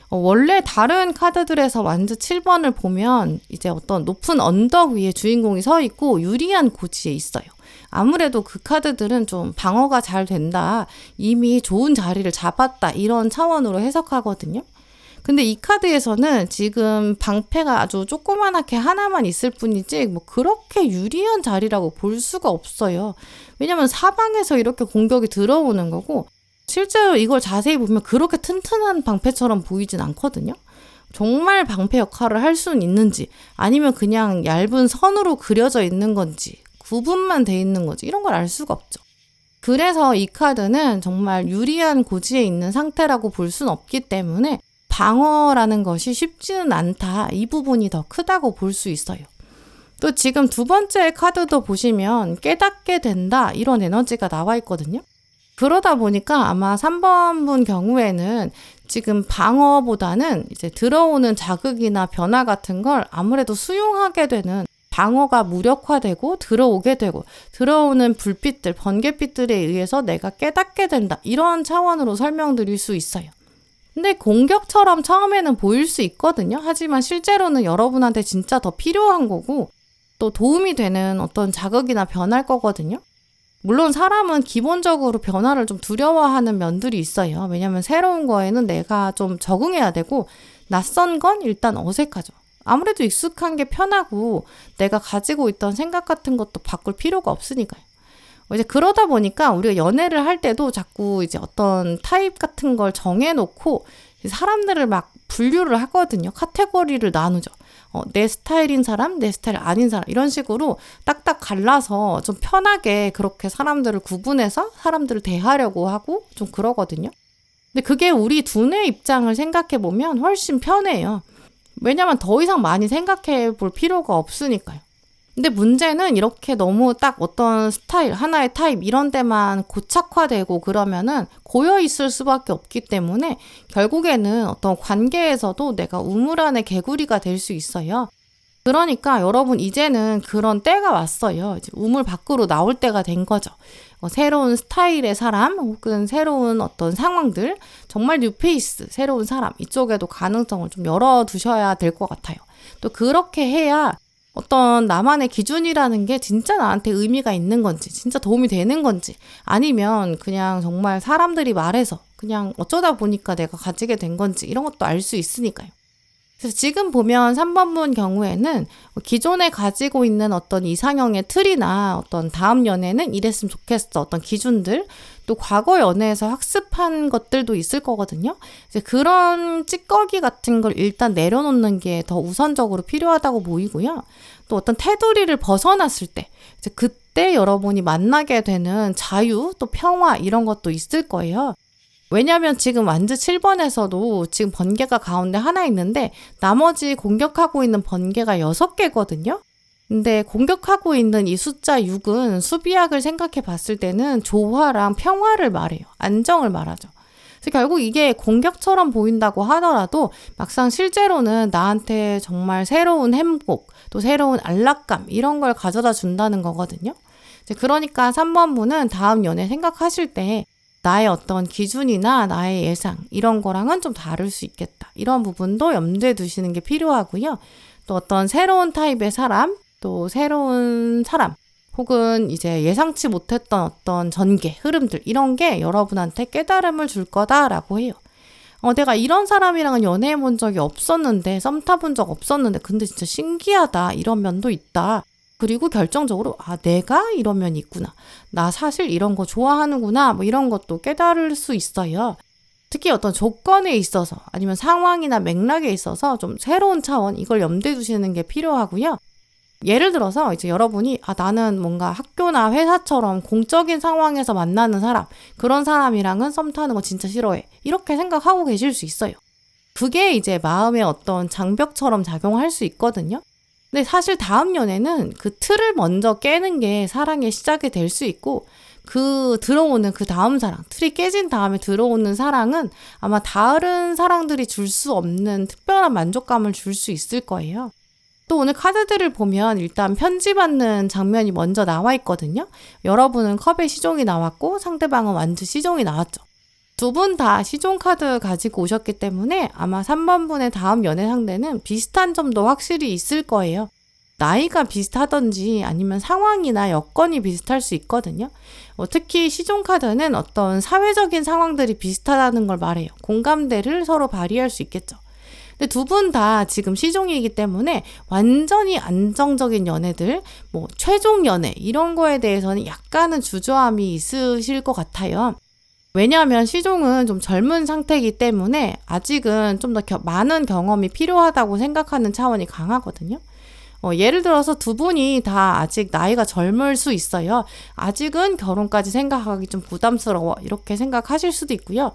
원래 다른 카드들에서 완주 7번을 보면 이제 어떤 높은 언덕 위에 주인공이 서 있고 유리한 고지에 있어요. 아무래도 그 카드들은 좀 방어가 잘 된다, 이미 좋은 자리를 잡았다, 이런 차원으로 해석하거든요. 근데 이 카드에서는 지금 방패가 아주 조그만하게 하나만 있을 뿐이지 뭐 그렇게 유리한 자리라고 볼 수가 없어요. 왜냐면 사방에서 이렇게 공격이 들어오는 거고 실제로 이걸 자세히 보면 그렇게 튼튼한 방패처럼 보이진 않거든요. 정말 방패 역할을 할 수는 있는지 아니면 그냥 얇은 선으로 그려져 있는 건지 구분만 돼 있는 건지 이런 걸 알 수가 없죠. 그래서 이 카드는 정말 유리한 고지에 있는 상태라고 볼 수는 없기 때문에 방어라는 것이 쉽지는 않다, 이 부분이 더 크다고 볼 수 있어요. 또 지금 두 번째 카드도 보시면 깨닫게 된다, 이런 에너지가 나와 있거든요. 그러다 보니까 아마 3번 분 경우에는 지금 방어보다는 이제 들어오는 자극이나 변화 같은 걸 아무래도 수용하게 되는, 방어가 무력화되고 들어오게 되고 들어오는 불빛들, 번개빛들에 의해서 내가 깨닫게 된다, 이런 차원으로 설명드릴 수 있어요. 근데 공격처럼 처음에는 보일 수 있거든요. 하지만 실제로는 여러분한테 진짜 더 필요한 거고 또 도움이 되는 어떤 자극이나 변할 거거든요. 물론 사람은 기본적으로 변화를 좀 두려워하는 면들이 있어요. 왜냐면 새로운 거에는 내가 좀 적응해야 되고 낯선 건 일단 어색하죠. 아무래도 익숙한 게 편하고 내가 가지고 있던 생각 같은 것도 바꿀 필요가 없으니까요. 이제 그러다 보니까 우리가 연애를 할 때도 자꾸 이제 어떤 타입 같은 걸 정해놓고 사람들을 막 분류를 하거든요. 카테고리를 나누죠. 내 스타일인 사람, 내 스타일 아닌 사람, 이런 식으로 딱딱 갈라서 좀 편하게 그렇게 사람들을 구분해서 사람들을 대하려고 하고 좀 그러거든요. 근데 그게 우리 두뇌 입장을 생각해보면 훨씬 편해요. 왜냐면 더 이상 많이 생각해 볼 필요가 없으니까요. 근데 문제는 이렇게 너무 딱 어떤 스타일, 하나의 타입 이런 데만 고착화되고 그러면은 고여 있을 수밖에 없기 때문에 결국에는 어떤 관계에서도 내가 우물 안의 개구리가 될 수 있어요. 그러니까 여러분 이제는 그런 때가 왔어요. 이제 우물 밖으로 나올 때가 된 거죠. 새로운 스타일의 사람 혹은 새로운 어떤 상황들, 정말 뉴페이스, 새로운 사람, 이쪽에도 가능성을 좀 열어두셔야 될 것 같아요. 또 그렇게 해야 어떤 나만의 기준이라는 게 진짜 나한테 의미가 있는 건지, 진짜 도움이 되는 건지, 아니면 그냥 정말 사람들이 말해서 그냥 어쩌다 보니까 내가 가지게 된 건지, 이런 것도 알 수 있으니까요. 그래서 지금 보면 3번분 경우에는 기존에 가지고 있는 어떤 이상형의 틀이나 어떤 다음 연애는 이랬으면 좋겠어, 어떤 기준들, 또 과거 연애에서 학습한 것들도 있을 거거든요. 이제 그런 찌꺼기 같은 걸 일단 내려놓는 게 더 우선적으로 필요하다고 보이고요. 또 어떤 테두리를 벗어났을 때, 이제 그때 여러분이 만나게 되는 자유, 또 평화, 이런 것도 있을 거예요. 왜냐하면 지금 완즈 7번에서도 지금 번개가 가운데 하나 있는데 나머지 공격하고 있는 번개가 6개거든요. 근데 공격하고 있는 이 숫자 6은 수비학을 생각해 봤을 때는 조화랑 평화를 말해요. 안정을 말하죠. 그래서 결국 이게 공격처럼 보인다고 하더라도 막상 실제로는 나한테 정말 새로운 행복, 또 새로운 안락감, 이런 걸 가져다 준다는 거거든요. 그러니까 3번분은 다음 연애 생각하실 때 나의 어떤 기준이나 나의 예상, 이런 거랑은 좀 다를 수 있겠다, 이런 부분도 염두에 두시는 게 필요하고요. 또 어떤 새로운 타입의 사람, 또 새로운 사람, 혹은 이제 예상치 못했던 어떤 전개, 흐름들, 이런 게 여러분한테 깨달음을 줄 거다라고 해요. 내가 이런 사람이랑은 연애해 본 적이 없었는데, 썸 타본 적 없었는데, 근데 진짜 신기하다, 이런 면도 있다. 그리고 결정적으로 내가 이런 면이 있구나, 나 사실 이런 거 좋아하는구나, 뭐 이런 것도 깨달을 수 있어요. 특히 어떤 조건에 있어서, 아니면 상황이나 맥락에 있어서 좀 새로운 차원, 이걸 염두에 두시는 게 필요하고요. 예를 들어서 이제 여러분이 나는 뭔가 학교나 회사처럼 공적인 상황에서 만나는 사람, 그런 사람이랑은 썸 타는 거 진짜 싫어해, 이렇게 생각하고 계실 수 있어요. 그게 이제 마음의 어떤 장벽처럼 작용할 수 있거든요. 근데 사실 다음 연애는 그 틀을 먼저 깨는 게 사랑의 시작이 될 수 있고, 들어오는 그 다음 사랑, 틀이 깨진 다음에 들어오는 사랑은 아마 다른 사랑들이 줄 수 없는 특별한 만족감을 줄 수 있을 거예요. 또 오늘 카드들을 보면 일단 편지 받는 장면이 먼저 나와 있거든요. 여러분은 컵의 시종이 나왔고 상대방은 완즈 시종이 나왔죠. 두 분 다 시종 카드 가지고 오셨기 때문에 아마 3번분의 다음 연애 상대는 비슷한 점도 확실히 있을 거예요. 나이가 비슷하던지 아니면 상황이나 여건이 비슷할 수 있거든요. 특히 시종 카드는 어떤 사회적인 상황들이 비슷하다는 걸 말해요. 공감대를 서로 발휘할 수 있겠죠. 근데 두 분 다 지금 시종이기 때문에 완전히 안정적인 연애들, 뭐 최종 연애, 이런 거에 대해서는 약간은 주저함이 있으실 것 같아요. 왜냐하면 시종은 좀 젊은 상태이기 때문에 아직은 좀 더 많은 경험이 필요하다고 생각하는 차원이 강하거든요. 예를 들어서 두 분이 다 아직 나이가 젊을 수 있어요. 아직은 결혼까지 생각하기 좀 부담스러워, 이렇게 생각하실 수도 있고요.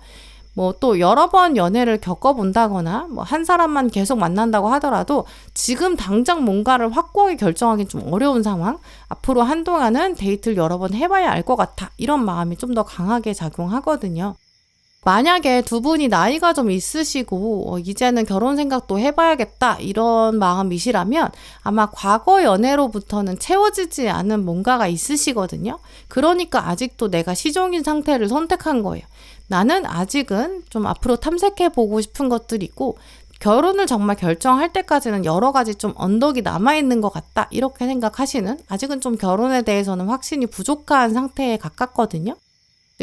뭐 또 여러 번 연애를 겪어본다거나 뭐 한 사람만 계속 만난다고 하더라도 지금 당장 뭔가를 확고하게 결정하기 좀 어려운 상황, 앞으로 한동안은 데이트를 여러 번 해봐야 알 것 같아, 이런 마음이 좀 더 강하게 작용하거든요. 만약에 두 분이 나이가 좀 있으시고 이제는 결혼 생각도 해봐야겠다, 이런 마음이시라면 아마 과거 연애로부터는 채워지지 않은 뭔가가 있으시거든요. 그러니까 아직도 내가 시종인 상태를 선택한 거예요. 나는 아직은 좀 앞으로 탐색해보고 싶은 것들이 있고, 결혼을 정말 결정할 때까지는 여러 가지 좀 언덕이 남아있는 것 같다, 이렇게 생각하시는, 아직은 좀 결혼에 대해서는 확신이 부족한 상태에 가깝거든요.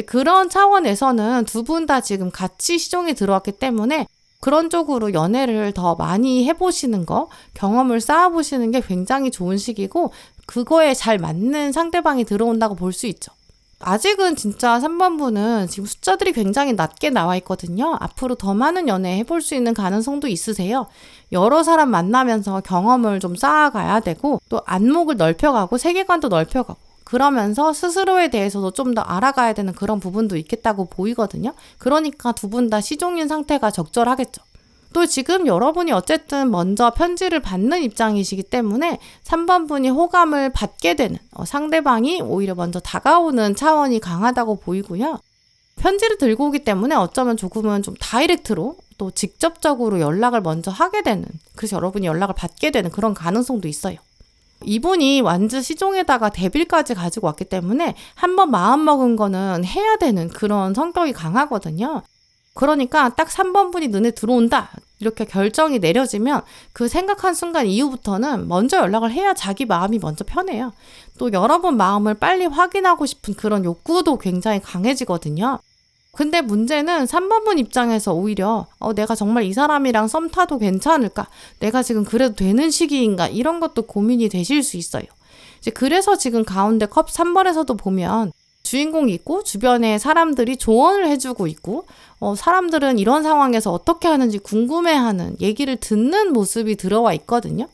그런 차원에서는 두 분 다 지금 같이 시종이 들어왔기 때문에 그런 쪽으로 연애를 더 많이 해보시는 거, 경험을 쌓아보시는 게 굉장히 좋은 시기고, 그거에 잘 맞는 상대방이 들어온다고 볼 수 있죠. 아직은 진짜 3번분은 지금 숫자들이 굉장히 낮게 나와 있거든요. 앞으로 더 많은 연애 해볼 수 있는 가능성도 있으세요. 여러 사람 만나면서 경험을 좀 쌓아가야 되고, 또 안목을 넓혀가고 세계관도 넓혀가고, 그러면서 스스로에 대해서도 좀 더 알아가야 되는 그런 부분도 있겠다고 보이거든요. 그러니까 두 분 다 시종인 상태가 적절하겠죠. 또 지금 여러분이 어쨌든 먼저 편지를 받는 입장이시기 때문에 3번분이 호감을 받게 되는, 상대방이 오히려 먼저 다가오는 차원이 강하다고 보이고요. 편지를 들고 오기 때문에 어쩌면 조금은 좀 다이렉트로, 또 직접적으로 연락을 먼저 하게 되는, 그래서 여러분이 연락을 받게 되는 그런 가능성도 있어요. 이분이 완즈 시종에다가 데빌까지 가지고 왔기 때문에 한번 마음먹은 거는 해야 되는 그런 성격이 강하거든요. 그러니까 딱 3번 분이 눈에 들어온다. 이렇게 결정이 내려지면 그 생각한 순간 이후부터는 먼저 연락을 해야 자기 마음이 먼저 편해요. 또 여러분 마음을 빨리 확인하고 싶은 그런 욕구도 굉장히 강해지거든요. 근데 문제는 3번 분 입장에서 오히려 내가 정말 이 사람이랑 썸 타도 괜찮을까? 내가 지금 그래도 되는 시기인가? 이런 것도 고민이 되실 수 있어요. 이제 그래서 지금 가운데 컵 3번에서도 보면 주인공이 있고 주변에 사람들이 조언을 해주고 있고 사람들은 이런 상황에서 어떻게 하는지 궁금해하는 얘기를 듣는 모습이 들어와 있거든요.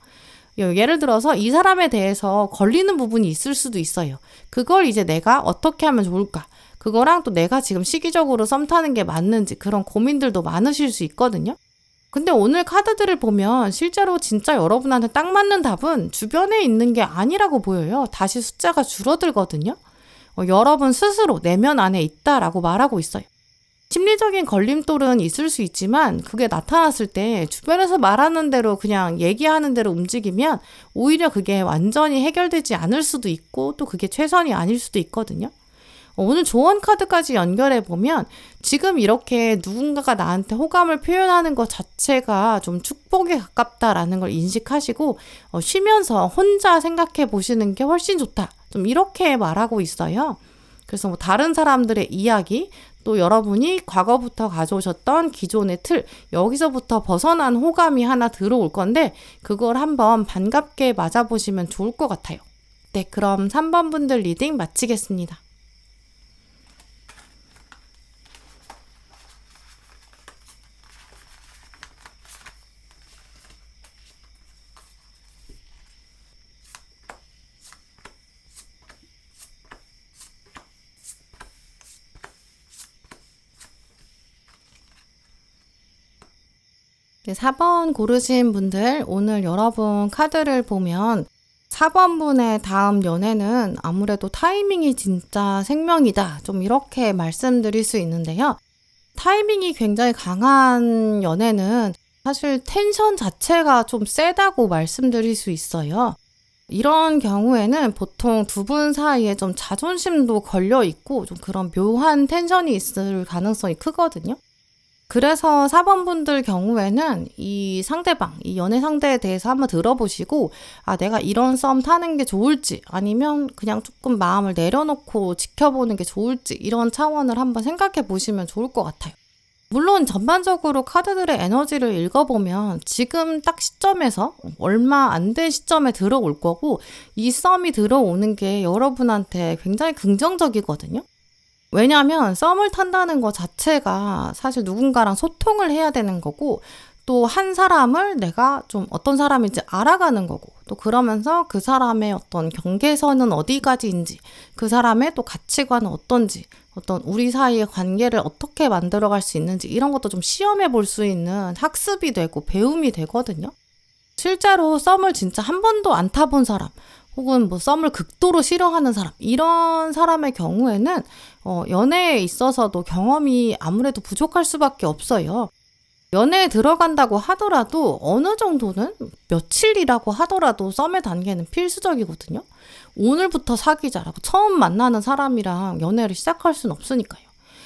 예를 들어서 이 사람에 대해서 걸리는 부분이 있을 수도 있어요. 그걸 이제 내가 어떻게 하면 좋을까? 그거랑 또 내가 지금 시기적으로 썸 타는 게 맞는지 그런 고민들도 많으실 수 있거든요. 근데 오늘 카드들을 보면 실제로 진짜 여러분한테 딱 맞는 답은 주변에 있는 게 아니라고 보여요. 다시 숫자가 줄어들거든요. 여러분 스스로 내면 안에 있다라고 말하고 있어요. 심리적인 걸림돌은 있을 수 있지만 그게 나타났을 때 주변에서 말하는 대로 그냥 얘기하는 대로 움직이면 오히려 그게 완전히 해결되지 않을 수도 있고 또 그게 최선이 아닐 수도 있거든요. 오늘 조언 카드까지 연결해 보면 지금 이렇게 누군가가 나한테 호감을 표현하는 것 자체가 좀 축복에 가깝다라는 걸 인식하시고 쉬면서 혼자 생각해 보시는 게 훨씬 좋다. 좀 이렇게 말하고 있어요. 그래서 뭐 다른 사람들의 이야기 또 여러분이 과거부터 가져오셨던 기존의 틀 여기서부터 벗어난 호감이 하나 들어올 건데 그걸 한번 반갑게 맞아보시면 좋을 것 같아요. 네, 그럼 3번 분들 리딩 마치겠습니다. 네, 4번 고르신 분들 오늘 여러분 카드를 보면 4번 분의 다음 연애는 아무래도 타이밍이 진짜 생명이다. 좀 이렇게 말씀드릴 수 있는데요. 타이밍이 굉장히 강한 연애는 사실 텐션 자체가 좀 세다고 말씀드릴 수 있어요. 이런 경우에는 보통 두 분 사이에 좀 자존심도 걸려 있고 좀 그런 묘한 텐션이 있을 가능성이 크거든요. 그래서 4번 분들 경우에는 이 상대방, 이 연애 상대에 대해서 한번 들어보시고 내가 이런 썸 타는 게 좋을지 아니면 그냥 조금 마음을 내려놓고 지켜보는 게 좋을지 이런 차원을 한번 생각해 보시면 좋을 것 같아요. 물론 전반적으로 카드들의 에너지를 읽어보면 지금 딱 시점에서 얼마 안 된 시점에 들어올 거고 이 썸이 들어오는 게 여러분한테 굉장히 긍정적이거든요. 왜냐하면 썸을 탄다는 것 자체가 사실 누군가랑 소통을 해야 되는 거고 또 한 사람을 내가 좀 어떤 사람인지 알아가는 거고 또 그러면서 그 사람의 어떤 경계선은 어디까지인지 그 사람의 또 가치관은 어떤지 어떤 우리 사이의 관계를 어떻게 만들어갈 수 있는지 이런 것도 좀 시험해 볼 수 있는 학습이 되고 배움이 되거든요. 실제로 썸을 진짜 한 번도 안 타본 사람 혹은 뭐 썸을 극도로 싫어하는 사람 이런 사람의 경우에는 연애에 있어서도 경험이 아무래도 부족할 수밖에 없어요. 연애에 들어간다고 하더라도 어느 정도는 며칠이라고 하더라도 썸의 단계는 필수적이거든요. 오늘부터 사귀자라고 처음 만나는 사람이랑 연애를 시작할 수는 없으니까요.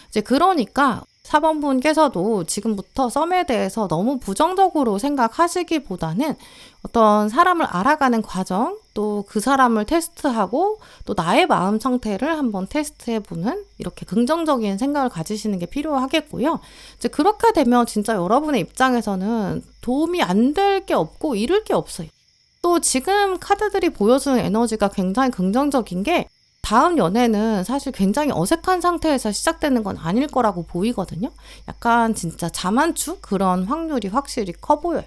이제 그러니까 4번 분께서도 지금부터 썸에 대해서 너무 부정적으로 생각하시기보다는 어떤 사람을 알아가는 과정, 또 그 사람을 테스트하고 또 나의 마음 상태를 한번 테스트해보는 이렇게 긍정적인 생각을 가지시는 게 필요하겠고요. 이제 그렇게 되면 진짜 여러분의 입장에서는 도움이 안 될 게 없고 잃을 게 없어요. 또 지금 카드들이 보여주는 에너지가 굉장히 긍정적인 게 다음 연애는 사실 굉장히 어색한 상태에서 시작되는 건 아닐 거라고 보이거든요. 약간 진짜 자만추 그런 확률이 확실히 커 보여요.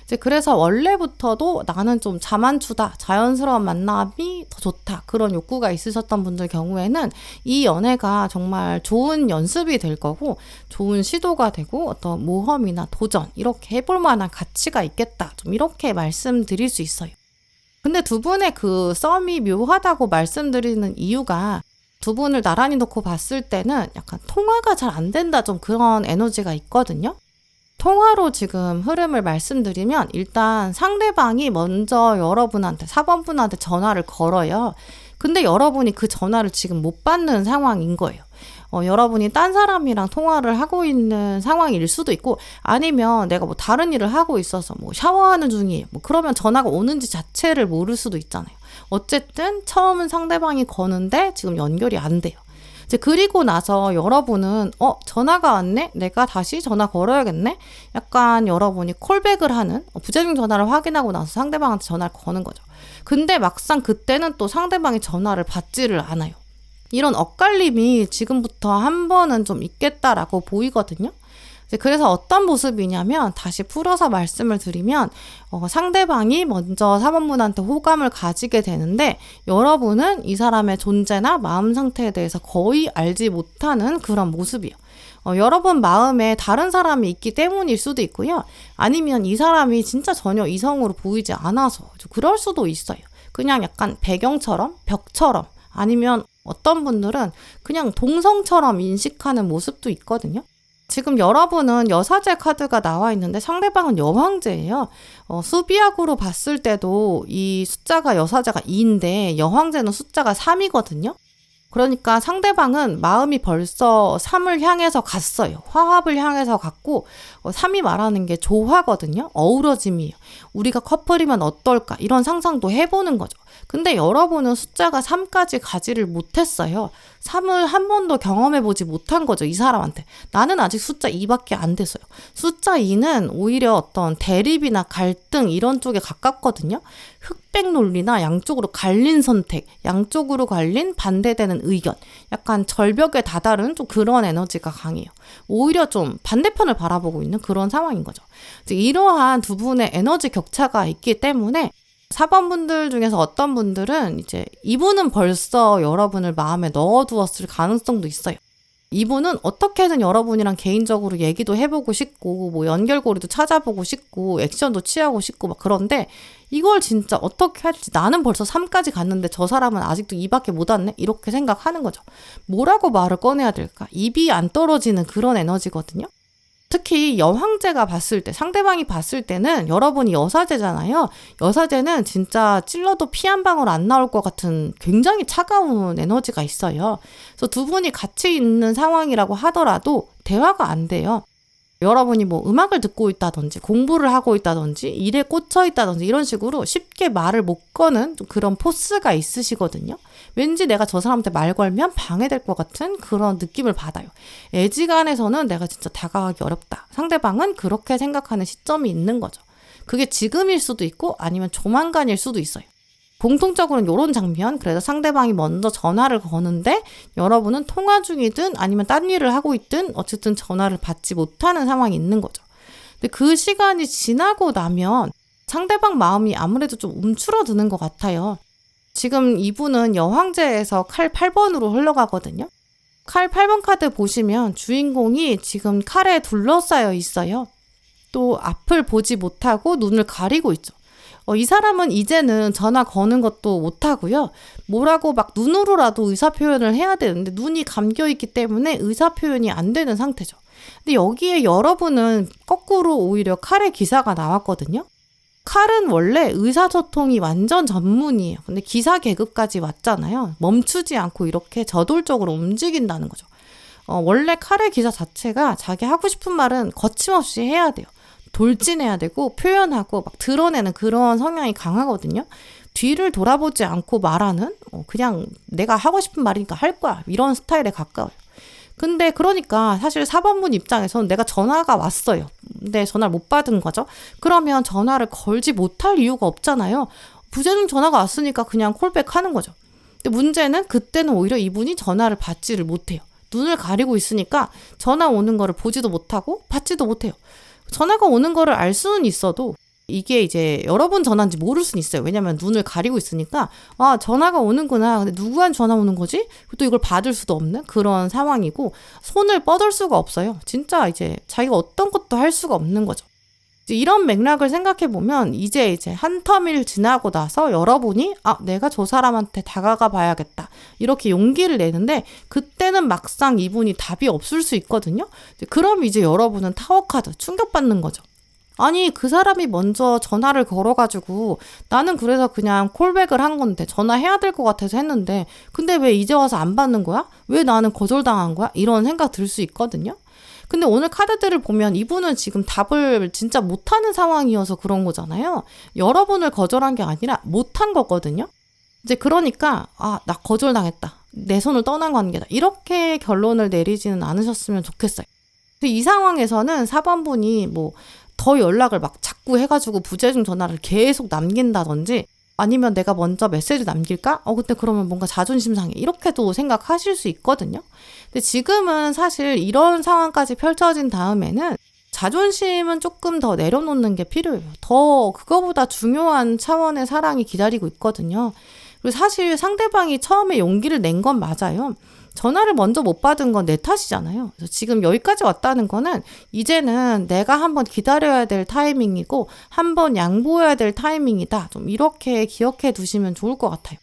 이제 그래서 원래부터도 나는 좀 자만추다, 자연스러운 만남이 더 좋다 그런 욕구가 있으셨던 분들 경우에는 이 연애가 정말 좋은 연습이 될 거고 좋은 시도가 되고 어떤 모험이나 도전 이렇게 해볼 만한 가치가 있겠다 좀 이렇게 말씀드릴 수 있어요. 근데 두 분의 그 썸이 묘하다고 말씀드리는 이유가 두 분을 나란히 놓고 봤을 때는 약간 통화가 잘 안 된다 좀 그런 에너지가 있거든요. 통화로 지금 흐름을 말씀드리면 일단 상대방이 먼저 여러분한테 4번 분한테 전화를 걸어요. 근데 여러분이 그 전화를 지금 못 받는 상황인 거예요. 여러분이 딴 사람이랑 통화를 하고 있는 상황일 수도 있고, 아니면 내가 뭐 다른 일을 하고 있어서 뭐 샤워하는 중이에요. 뭐 그러면 전화가 오는지 자체를 모를 수도 있잖아요. 어쨌든 처음은 상대방이 거는데 지금 연결이 안 돼요. 이제 그리고 나서 여러분은 전화가 왔네? 내가 다시 전화 걸어야겠네? 약간 여러분이 콜백을 하는, 부재중 전화를 확인하고 나서 상대방한테 전화를 거는 거죠. 근데 막상 그때는 또 상대방이 전화를 받지를 않아요. 이런 엇갈림이 지금부터 한 번은 좀 있겠다라고 보이거든요. 그래서 어떤 모습이냐면, 다시 풀어서 말씀을 드리면, 상대방이 먼저 사모분한테 호감을 가지게 되는데, 여러분은 이 사람의 존재나 마음 상태에 대해서 거의 알지 못하는 그런 모습이에요. 여러분 마음에 다른 사람이 있기 때문일 수도 있고요. 아니면 이 사람이 진짜 전혀 이성으로 보이지 않아서 그럴 수도 있어요. 그냥 약간 배경처럼, 벽처럼, 아니면 어떤 분들은 그냥 동성처럼 인식하는 모습도 있거든요. 지금 여러분은 여사제 카드가 나와 있는데 상대방은 여황제예요. 수비약으로 봤을 때도 이 숫자가 여사제가 2인데 여황제는 숫자가 3이거든요. 그러니까 상대방은 마음이 벌써 3을 향해서 갔어요. 화합을 향해서 갔고, 3이 말하는 게 조화거든요. 어우러짐이에요. 우리가 커플이면 어떨까? 이런 상상도 해보는 거죠. 근데 여러분은 숫자가 3까지 가지를 못했어요. 3을 한 번도 경험해보지 못한 거죠, 이 사람한테. 나는 아직 숫자 2밖에 안 됐어요. 숫자 2는 오히려 어떤 대립이나 갈등 이런 쪽에 가깝거든요. 흑백 논리나 양쪽으로 갈린 선택, 양쪽으로 갈린 반대되는 의견, 약간 절벽에 다다른 좀 그런 에너지가 강해요. 오히려 좀 반대편을 바라보고 있는 그런 상황인 거죠. 이러한 두 분의 에너지 격차가 있기 때문에 4번 분들 중에서 어떤 분들은 이제 이분은 벌써 여러분을 마음에 넣어두었을 가능성도 있어요. 이분은 어떻게든 여러분이랑 개인적으로 얘기도 해보고 싶고, 뭐 연결고리도 찾아보고 싶고, 액션도 취하고 싶고 막 그런데, 이걸 진짜 어떻게 할지, 나는 벌써 3까지 갔는데 저 사람은 아직도 2밖에 못 왔네? 이렇게 생각하는 거죠. 뭐라고 말을 꺼내야 될까? 입이 안 떨어지는 그런 에너지거든요. 특히 여황제가 봤을 때, 상대방이 봤을 때는 여러분이 여사제잖아요. 여사제는 진짜 찔러도 피 한 방울 안 나올 것 같은 굉장히 차가운 에너지가 있어요. 그래서 두 분이 같이 있는 상황이라고 하더라도 대화가 안 돼요. 여러분이 뭐 음악을 듣고 있다든지 공부를 하고 있다든지 일에 꽂혀 있다든지 이런 식으로 쉽게 말을 못 거는 좀 그런 포스가 있으시거든요. 왠지 내가 저 사람한테 말 걸면 방해될 것 같은 그런 느낌을 받아요. 애지간해서는 내가 진짜 다가가기 어렵다. 상대방은 그렇게 생각하는 시점이 있는 거죠. 그게 지금일 수도 있고 아니면 조만간일 수도 있어요. 공통적으로는 이런 장면, 그래서 상대방이 먼저 전화를 거는데 여러분은 통화 중이든 아니면 딴 일을 하고 있든 어쨌든 전화를 받지 못하는 상황이 있는 거죠. 근데 그 시간이 지나고 나면 상대방 마음이 아무래도 좀 움츠러드는 것 같아요. 지금 이분은 여황제에서 칼 8번으로 흘러가거든요. 칼 8번 카드 보시면 주인공이 지금 칼에 둘러싸여 있어요. 또 앞을 보지 못하고 눈을 가리고 있죠. 이 사람은 이제는 전화 거는 것도 못하고요. 뭐라고 막 눈으로라도 의사표현을 해야 되는데 눈이 감겨있기 때문에 의사표현이 안 되는 상태죠. 근데 여기에 여러분은 거꾸로 오히려 칼의 기사가 나왔거든요. 칼은 원래 의사소통이 완전 전문이에요. 근데 기사 계급까지 왔잖아요. 멈추지 않고 이렇게 저돌적으로 움직인다는 거죠. 원래 칼의 기사 자체가 자기 하고 싶은 말은 거침없이 해야 돼요. 돌진해야 되고 표현하고 막 드러내는 그런 성향이 강하거든요. 뒤를 돌아보지 않고 말하는, 그냥 내가 하고 싶은 말이니까 할 거야, 이런 스타일에 가까워요. 근데 그러니까 사실 4번분 입장에서는 내가 전화가 왔어요. 근데 전화를 못 받은 거죠. 그러면 전화를 걸지 못할 이유가 없잖아요. 부재중 전화가 왔으니까 그냥 콜백 하는 거죠. 근데 문제는 그때는 오히려 이분이 전화를 받지를 못해요. 눈을 가리고 있으니까 전화 오는 거를 보지도 못하고 받지도 못해요. 전화가 오는 거를 알 수는 있어도 이게 이제 여러분 전화인지 모를 수는 있어요. 왜냐면 눈을 가리고 있으니까 전화가 오는구나. 근데 누구한테 전화 오는 거지? 또 이걸 받을 수도 없는 그런 상황이고 손을 뻗을 수가 없어요. 진짜 이제 자기가 어떤 것도 할 수가 없는 거죠. 이런 맥락을 생각해 보면 이제 한 텀을 지나고 나서 여러분이 내가 저 사람한테 다가가 봐야겠다 이렇게 용기를 내는데 그때는 막상 이분이 답이 없을 수 있거든요. 그럼 이제 여러분은 타워카드 충격받는 거죠. 아니, 그 사람이 먼저 전화를 걸어가지고 나는 그래서 그냥 콜백을 한 건데 전화해야 될 것 같아서 했는데 근데 왜 이제 와서 안 받는 거야? 왜 나는 거절당한 거야? 이런 생각 들 수 있거든요. 근데 오늘 카드들을 보면 이분은 지금 답을 진짜 못하는 상황이어서 그런 거잖아요. 여러분을 거절한 게 아니라 못한 거거든요. 이제 그러니까 나 거절당했다. 내 손을 떠난 관계다. 이렇게 결론을 내리지는 않으셨으면 좋겠어요. 이 상황에서는 4번분이 뭐 더 연락을 막 자꾸 해가지고 부재중 전화를 계속 남긴다든지 아니면 내가 먼저 메시지 남길까? 근데 그러면 뭔가 자존심 상해. 이렇게도 생각하실 수 있거든요. 근데 지금은 사실 이런 상황까지 펼쳐진 다음에는 자존심은 조금 더 내려놓는 게 필요해요. 더 그거보다 중요한 차원의 사랑이 기다리고 있거든요. 그리고 사실 상대방이 처음에 용기를 낸 건 맞아요. 전화를 먼저 못 받은 건 내 탓이잖아요. 그래서 지금 여기까지 왔다는 거는 이제는 내가 한번 기다려야 될 타이밍이고 한번 양보해야 될 타이밍이다. 좀 이렇게 기억해 두시면 좋을 것 같아요.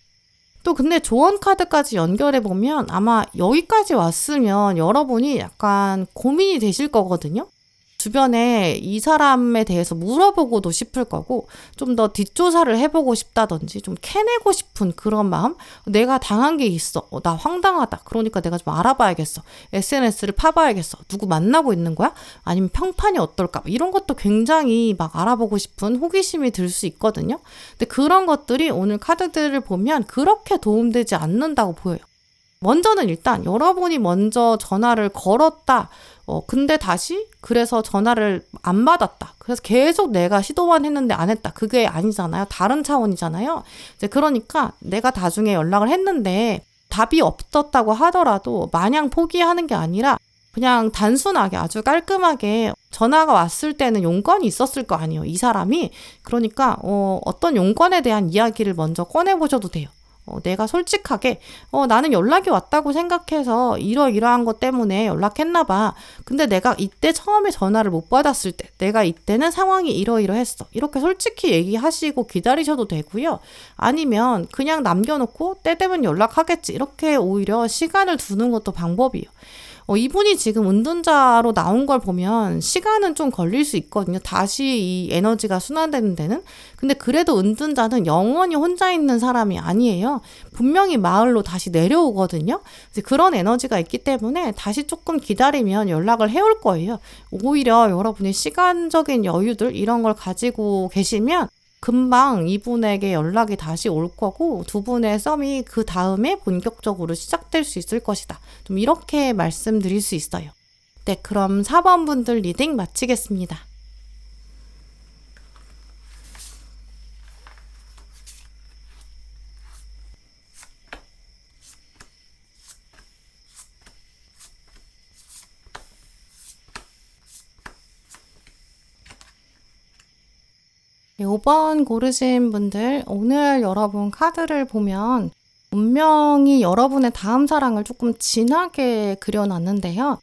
또 근데 조언 카드까지 연결해 보면 아마 여기까지 왔으면 여러분이 약간 고민이 되실 거거든요. 주변에 이 사람에 대해서 물어보고도 싶을 거고 좀 더 뒷조사를 해보고 싶다든지 좀 캐내고 싶은 그런 마음. 내가 당한 게 있어. 나 황당하다. 그러니까 내가 좀 알아봐야겠어. SNS를 파봐야겠어. 누구 만나고 있는 거야? 아니면 평판이 어떨까? 이런 것도 굉장히 막 알아보고 싶은 호기심이 들 수 있거든요. 근데 그런 것들이 오늘 카드들을 보면 그렇게 도움되지 않는다고 보여요. 먼저는 일단 여러분이 먼저 전화를 걸었다. 근데 다시 그래서 전화를 안 받았다. 그래서 계속 내가 시도만 했는데 안 했다. 그게 아니잖아요. 다른 차원이잖아요. 이제 그러니까 내가 나중에 연락을 했는데 답이 없었다고 하더라도 마냥 포기하는 게 아니라 그냥 단순하게 아주 깔끔하게 전화가 왔을 때는 용건이 있었을 거 아니에요. 이 사람이. 그러니까 어떤 용건에 대한 이야기를 먼저 꺼내보셔도 돼요. 내가 솔직하게 나는 연락이 왔다고 생각해서 이러이러한 것 때문에 연락했나 봐. 근데 내가 이때 처음에 전화를 못 받았을 때 내가 이때는 상황이 이러이러했어. 이렇게 솔직히 얘기하시고 기다리셔도 되고요. 아니면 그냥 남겨놓고 때 되면 연락하겠지. 이렇게 오히려 시간을 두는 것도 방법이에요. 이분이 지금 은둔자로 나온 걸 보면 시간은 좀 걸릴 수 있거든요. 다시 이 에너지가 순환되는 데는. 근데 그래도 은둔자는 영원히 혼자 있는 사람이 아니에요. 분명히 마을로 다시 내려오거든요. 이제 그런 에너지가 있기 때문에 다시 조금 기다리면 연락을 해올 거예요. 오히려 여러분이 시간적인 여유들 이런 걸 가지고 계시면 금방 이분에게 연락이 다시 올 거고 두 분의 썸이 그 다음에 본격적으로 시작될 수 있을 것이다. 좀 이렇게 말씀드릴 수 있어요. 네, 그럼 4번 분들 리딩 마치겠습니다. 네, 5번 고르신 분들, 오늘 여러분 카드를 보면 운명이 여러분의 다음 사랑을 조금 진하게 그려놨는데요.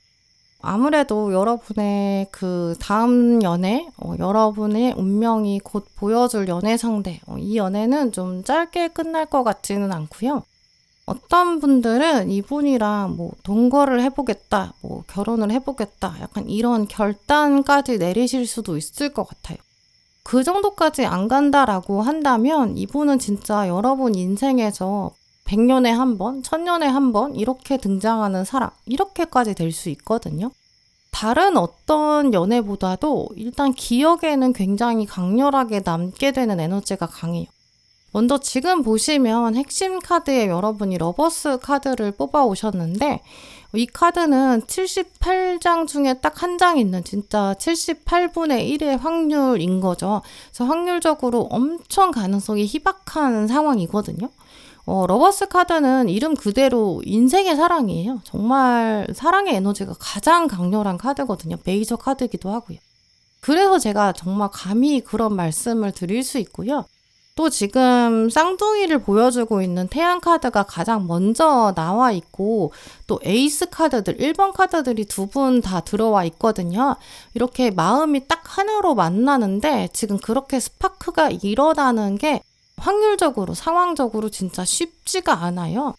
아무래도 여러분의 그 다음 연애, 여러분의 운명이 곧 보여줄 연애 상대, 이 연애는 좀 짧게 끝날 것 같지는 않고요. 어떤 분들은 이분이랑 뭐 동거를 해보겠다, 뭐 결혼을 해보겠다, 약간 이런 결단까지 내리실 수도 있을 것 같아요. 그 정도까지 안 간다라고 한다면 이분은 진짜 여러분 인생에서 100년에 한 번, 1000년에 한 번 이렇게 등장하는 사람, 이렇게까지 될 수 있거든요. 다른 어떤 연애보다도 일단 기억에는 굉장히 강렬하게 남게 되는 에너지가 강해요. 먼저 지금 보시면 핵심 카드에 여러분이 러버스 카드를 뽑아 오셨는데 이 카드는 78장 중에 딱 한 장 있는 진짜 78분의 1의 확률인 거죠. 그래서 확률적으로 엄청 가능성이 희박한 상황이거든요. 러버스 카드는 이름 그대로 인생의 사랑이에요. 정말 사랑의 에너지가 가장 강렬한 카드거든요. 메이저 카드이기도 하고요. 그래서 제가 정말 감히 그런 말씀을 드릴 수 있고요. 또 지금 쌍둥이를 보여주고 있는 태양 카드가 가장 먼저 나와 있고 또 에이스 카드들, 1번 카드들이 두 분 다 들어와 있거든요. 이렇게 마음이 딱 하나로 만나는데 지금 그렇게 스파크가 일어나는 게 확률적으로, 상황적으로 진짜 쉽지가 않아요.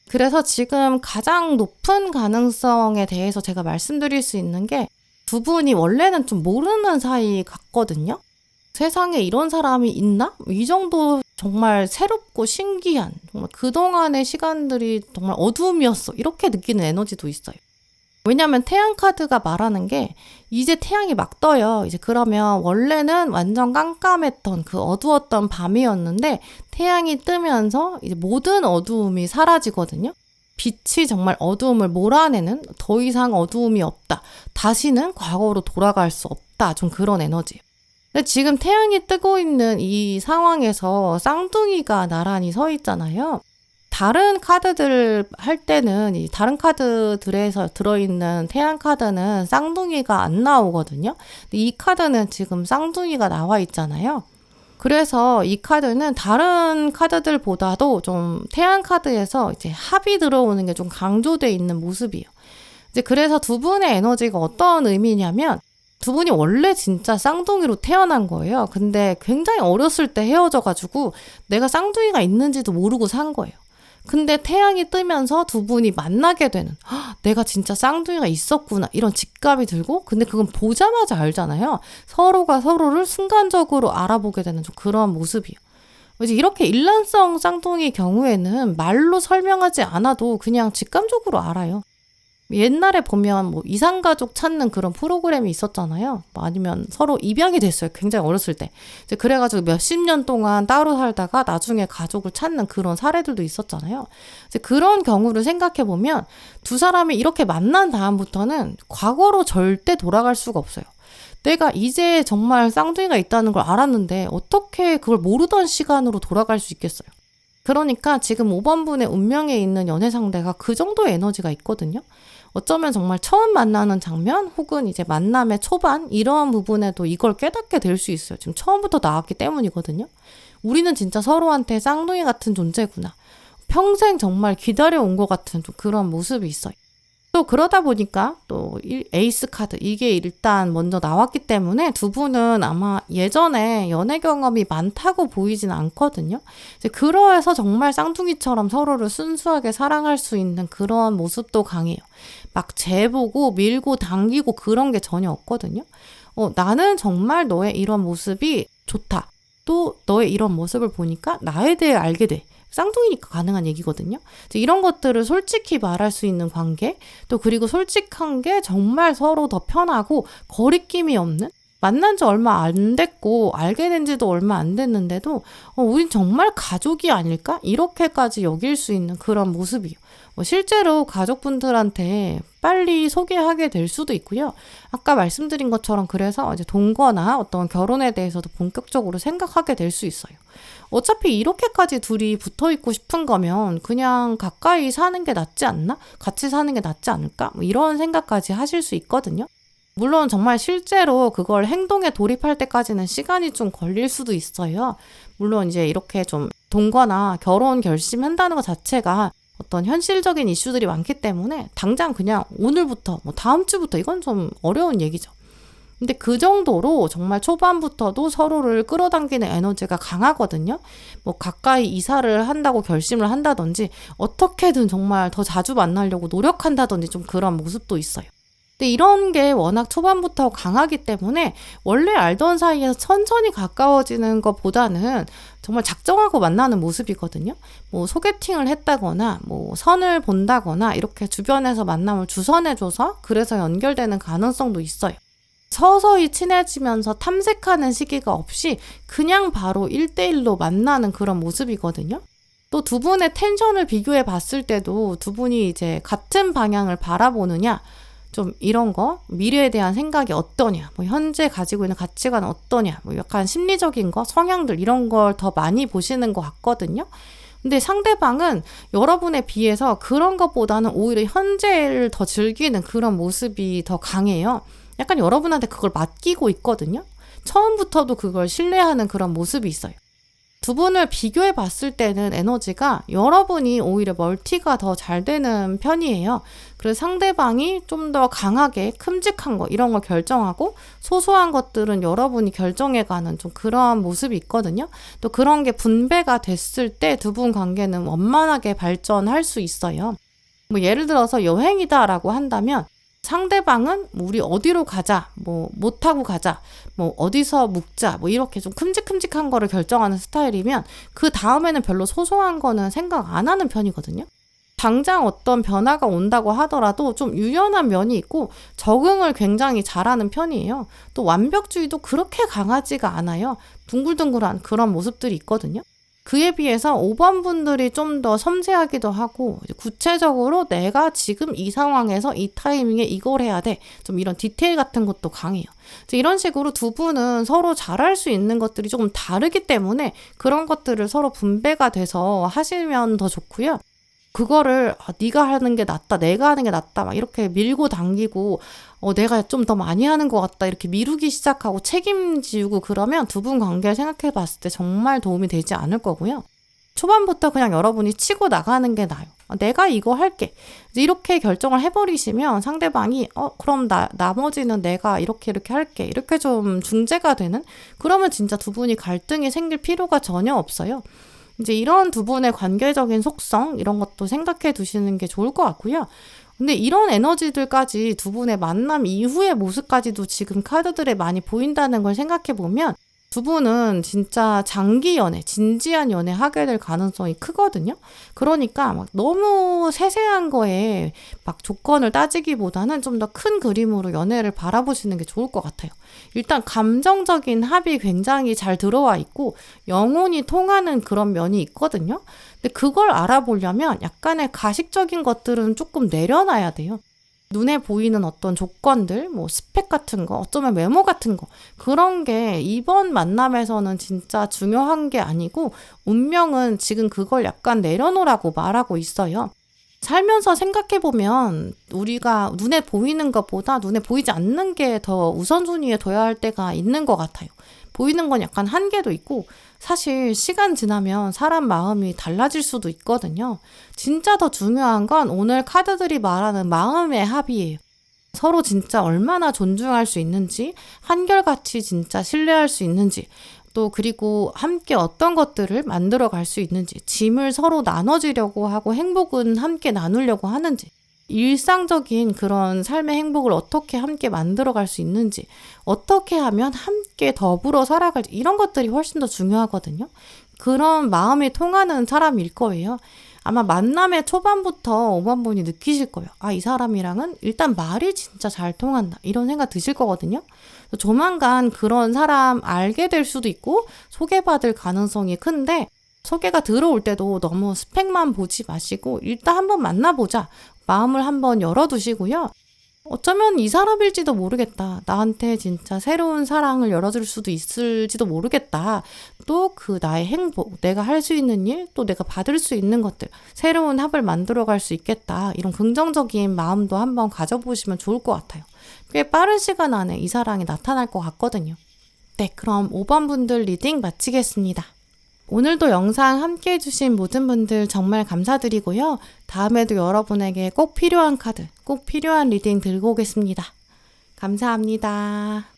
그래서 지금 가장 높은 가능성에 대해서 제가 말씀드릴 수 있는 게 두 분이 원래는 좀 모르는 사이 같거든요. 세상에 이런 사람이 있나? 이 정도 정말 새롭고 신기한, 정말 그동안의 시간들이 정말 어두움이었어. 이렇게 느끼는 에너지도 있어요. 왜냐면 태양 카드가 말하는 게 이제 태양이 막 떠요. 이제 그러면 원래는 완전 깜깜했던 그 어두웠던 밤이었는데 태양이 뜨면서 이제 모든 어두움이 사라지거든요. 빛이 정말 어두움을 몰아내는, 더 이상 어두움이 없다. 다시는 과거로 돌아갈 수 없다. 좀 그런 에너지예요. 근데 지금 태양이 뜨고 있는 이 상황에서 쌍둥이가 나란히 서 있잖아요. 다른 카드들 할 때는 이 다른 카드들에서 들어있는 태양 카드는 쌍둥이가 안 나오거든요. 근데 이 카드는 지금 쌍둥이가 나와 있잖아요. 그래서 이 카드는 다른 카드들보다도 좀 태양 카드에서 이제 합이 들어오는 게 좀 강조되어 있는 모습이에요. 이제 그래서 두 분의 에너지가 어떤 의미냐면 두 분이 원래 진짜 쌍둥이로 태어난 거예요. 근데 굉장히 어렸을 때 헤어져가지고 내가 쌍둥이가 있는지도 모르고 산 거예요. 근데 태양이 뜨면서 두 분이 만나게 되는, 내가 진짜 쌍둥이가 있었구나 이런 직감이 들고, 근데 그건 보자마자 알잖아요. 서로가 서로를 순간적으로 알아보게 되는 좀 그런 모습이에요. 이제 이렇게 일란성 쌍둥이 경우에는 말로 설명하지 않아도 그냥 직감적으로 알아요. 옛날에 보면 뭐 이상가족 찾는 그런 프로그램이 있었잖아요. 아니면 서로 입양이 됐어요. 굉장히 어렸을 때. 이제 그래가지고 몇십 년 동안 따로 살다가 나중에 가족을 찾는 그런 사례들도 있었잖아요. 이제 그런 경우를 생각해보면 두 사람이 이렇게 만난 다음부터는 과거로 절대 돌아갈 수가 없어요. 내가 이제 정말 쌍둥이가 있다는 걸 알았는데 어떻게 그걸 모르던 시간으로 돌아갈 수 있겠어요. 그러니까 지금 5번 분의 운명에 있는 연애 상대가 그 정도의 에너지가 있거든요. 어쩌면 정말 처음 만나는 장면 혹은 이제 만남의 초반 이런 부분에도 이걸 깨닫게 될 수 있어요. 지금 처음부터 나왔기 때문이거든요. 우리는 진짜 서로한테 쌍둥이 같은 존재구나. 평생 정말 기다려온 것 같은 좀 그런 모습이 있어요. 또 그러다 보니까 또 에이스 카드 이게 일단 먼저 나왔기 때문에 두 분은 아마 예전에 연애 경험이 많다고 보이진 않거든요. 이제 그러해서 정말 쌍둥이처럼 서로를 순수하게 사랑할 수 있는 그런 모습도 강해요. 막 재보고 밀고 당기고 그런 게 전혀 없거든요. 나는 정말 너의 이런 모습이 좋다. 또 너의 이런 모습을 보니까 나에 대해 알게 돼. 쌍둥이니까 가능한 얘기거든요. 이런 것들을 솔직히 말할 수 있는 관계, 또 그리고 솔직한 게 정말 서로 더 편하고 거리낌이 없는, 만난 지 얼마 안 됐고 알게 된 지도 얼마 안 됐는데도 우린 정말 가족이 아닐까? 이렇게까지 여길 수 있는 그런 모습이에요. 실제로 가족분들한테 빨리 소개하게 될 수도 있고요. 아까 말씀드린 것처럼 그래서 이제 동거나 어떤 결혼에 대해서도 본격적으로 생각하게 될 수 있어요. 어차피 이렇게까지 둘이 붙어 있고 싶은 거면 그냥 가까이 사는 게 낫지 않나? 같이 사는 게 낫지 않을까? 이런 생각까지 하실 수 있거든요. 물론 정말 실제로 그걸 행동에 돌입할 때까지는 시간이 좀 걸릴 수도 있어요. 물론 이제 이렇게 좀 동거나 결혼 결심한다는 것 자체가 어떤 현실적인 이슈들이 많기 때문에 당장 그냥 오늘부터 뭐 다음 주부터 이건 좀 어려운 얘기죠. 근데 그 정도로 정말 초반부터도 서로를 끌어당기는 에너지가 강하거든요. 뭐 가까이 이사를 한다고 결심을 한다든지 어떻게든 정말 더 자주 만나려고 노력한다든지 좀 그런 모습도 있어요. 근데 이런 게 워낙 초반부터 강하기 때문에 원래 알던 사이에서 천천히 가까워지는 것보다는 정말 작정하고 만나는 모습이거든요. 뭐 소개팅을 했다거나 뭐 선을 본다거나 이렇게 주변에서 만남을 주선해줘서 그래서 연결되는 가능성도 있어요. 서서히 친해지면서 탐색하는 시기가 없이 그냥 바로 1대1로 만나는 그런 모습이거든요. 또 두 분의 텐션을 비교해 봤을 때도 두 분이 이제 같은 방향을 바라보느냐, 좀 이런 거, 미래에 대한 생각이 어떠냐, 뭐 현재 가지고 있는 가치관은 어떠냐, 뭐 약간 심리적인 거, 성향들 이런 걸 더 많이 보시는 것 같거든요. 근데 상대방은 여러분에 비해서 그런 것보다는 오히려 현재를 더 즐기는 그런 모습이 더 강해요. 약간 여러분한테 그걸 맡기고 있거든요. 처음부터도 그걸 신뢰하는 그런 모습이 있어요. 두 분을 비교해 봤을 때는 에너지가 여러분이 오히려 멀티가 더 잘 되는 편이에요. 그래서 상대방이 좀 더 강하게 큼직한 거 이런 걸 결정하고 소소한 것들은 여러분이 결정해가는 좀 그런 모습이 있거든요. 또 그런 게 분배가 됐을 때 두 분 관계는 원만하게 발전할 수 있어요. 뭐 예를 들어서 여행이다라고 한다면 상대방은 뭐 우리 어디로 가자, 뭐 못 타고 가자, 뭐 어디서 묵자, 뭐 이렇게 좀 큼직큼직한 거를 결정하는 스타일이면 그 다음에는 별로 소소한 거는 생각 안 하는 편이거든요. 당장 어떤 변화가 온다고 하더라도 좀 유연한 면이 있고 적응을 굉장히 잘하는 편이에요. 또 완벽주의도 그렇게 강하지가 않아요. 둥글둥글한 그런 모습들이 있거든요. 그에 비해서 5번 분들이 좀 더 섬세하기도 하고 구체적으로 내가 지금 이 상황에서 이 타이밍에 이걸 해야 돼. 좀 이런 디테일 같은 것도 강해요. 이런 식으로 두 분은 서로 잘할 수 있는 것들이 조금 다르기 때문에 그런 것들을 서로 분배가 돼서 하시면 더 좋고요. 그거를 네가 하는 게 낫다, 내가 하는 게 낫다 막 이렇게 밀고 당기고 내가 좀 더 많이 하는 것 같다 이렇게 미루기 시작하고 책임지우고 그러면 두 분 관계를 생각해 봤을 때 정말 도움이 되지 않을 거고요. 초반부터 그냥 여러분이 치고 나가는 게 나아요. 내가 이거 할게. 이렇게 결정을 해버리시면 상대방이 그럼 나머지는 내가 이렇게 할게. 이렇게 좀 중재가 되는? 그러면 진짜 두 분이 갈등이 생길 필요가 전혀 없어요. 이제 이런 두 분의 관계적인 속성 이런 것도 생각해 두시는 게 좋을 것 같고요. 근데 이런 에너지들까지 두 분의 만남 이후의 모습까지도 지금 카드들에 많이 보인다는 걸 생각해 보면 두 분은 진짜 장기 연애, 진지한 연애 하게 될 가능성이 크거든요. 그러니까 막 너무 세세한 거에 막 조건을 따지기보다는 좀 더 큰 그림으로 연애를 바라보시는 게 좋을 것 같아요. 일단 감정적인 합이 굉장히 잘 들어와 있고 영혼이 통하는 그런 면이 있거든요. 근데 그걸 알아보려면 약간의 가식적인 것들은 조금 내려놔야 돼요. 눈에 보이는 어떤 조건들, 뭐 스펙 같은 거, 어쩌면 외모 같은 거 그런 게 이번 만남에서는 진짜 중요한 게 아니고 운명은 지금 그걸 약간 내려놓으라고 말하고 있어요. 살면서 생각해보면 우리가 눈에 보이는 것보다 눈에 보이지 않는 게 더 우선순위에 둬야 할 때가 있는 것 같아요. 보이는 건 약간 한계도 있고 사실 시간 지나면 사람 마음이 달라질 수도 있거든요. 진짜 더 중요한 건 오늘 카드들이 말하는 마음의 합이에요. 서로 진짜 얼마나 존중할 수 있는지, 한결같이 진짜 신뢰할 수 있는지, 또 그리고 함께 어떤 것들을 만들어 갈 수 있는지, 짐을 서로 나눠주려고 하고 행복은 함께 나누려고 하는지, 일상적인 그런 삶의 행복을 어떻게 함께 만들어 갈 수 있는지, 어떻게 하면 함께 더불어 살아갈지, 이런 것들이 훨씬 더 중요하거든요. 그런 마음이 통하는 사람일 거예요. 아마 만남의 초반부터 5번 분이 느끼실 거예요. 이 사람이랑은 일단 말이 진짜 잘 통한다. 이런 생각 드실 거거든요. 조만간 그런 사람 알게 될 수도 있고 소개받을 가능성이 큰데 소개가 들어올 때도 너무 스펙만 보지 마시고 일단 한번 만나보자. 마음을 한번 열어두시고요. 어쩌면 이 사람일지도 모르겠다. 나한테 진짜 새로운 사랑을 열어줄 수도 있을지도 모르겠다. 또 그 나의 행복, 내가 할 수 있는 일, 또 내가 받을 수 있는 것들, 새로운 합을 만들어갈 수 있겠다. 이런 긍정적인 마음도 한번 가져보시면 좋을 것 같아요. 꽤 빠른 시간 안에 이 사랑이 나타날 것 같거든요. 네, 그럼 5번 분들 리딩 마치겠습니다. 오늘도 영상 함께 해주신 모든 분들 정말 감사드리고요. 다음에도 여러분에게 꼭 필요한 카드, 꼭 필요한 리딩 들고 오겠습니다. 감사합니다.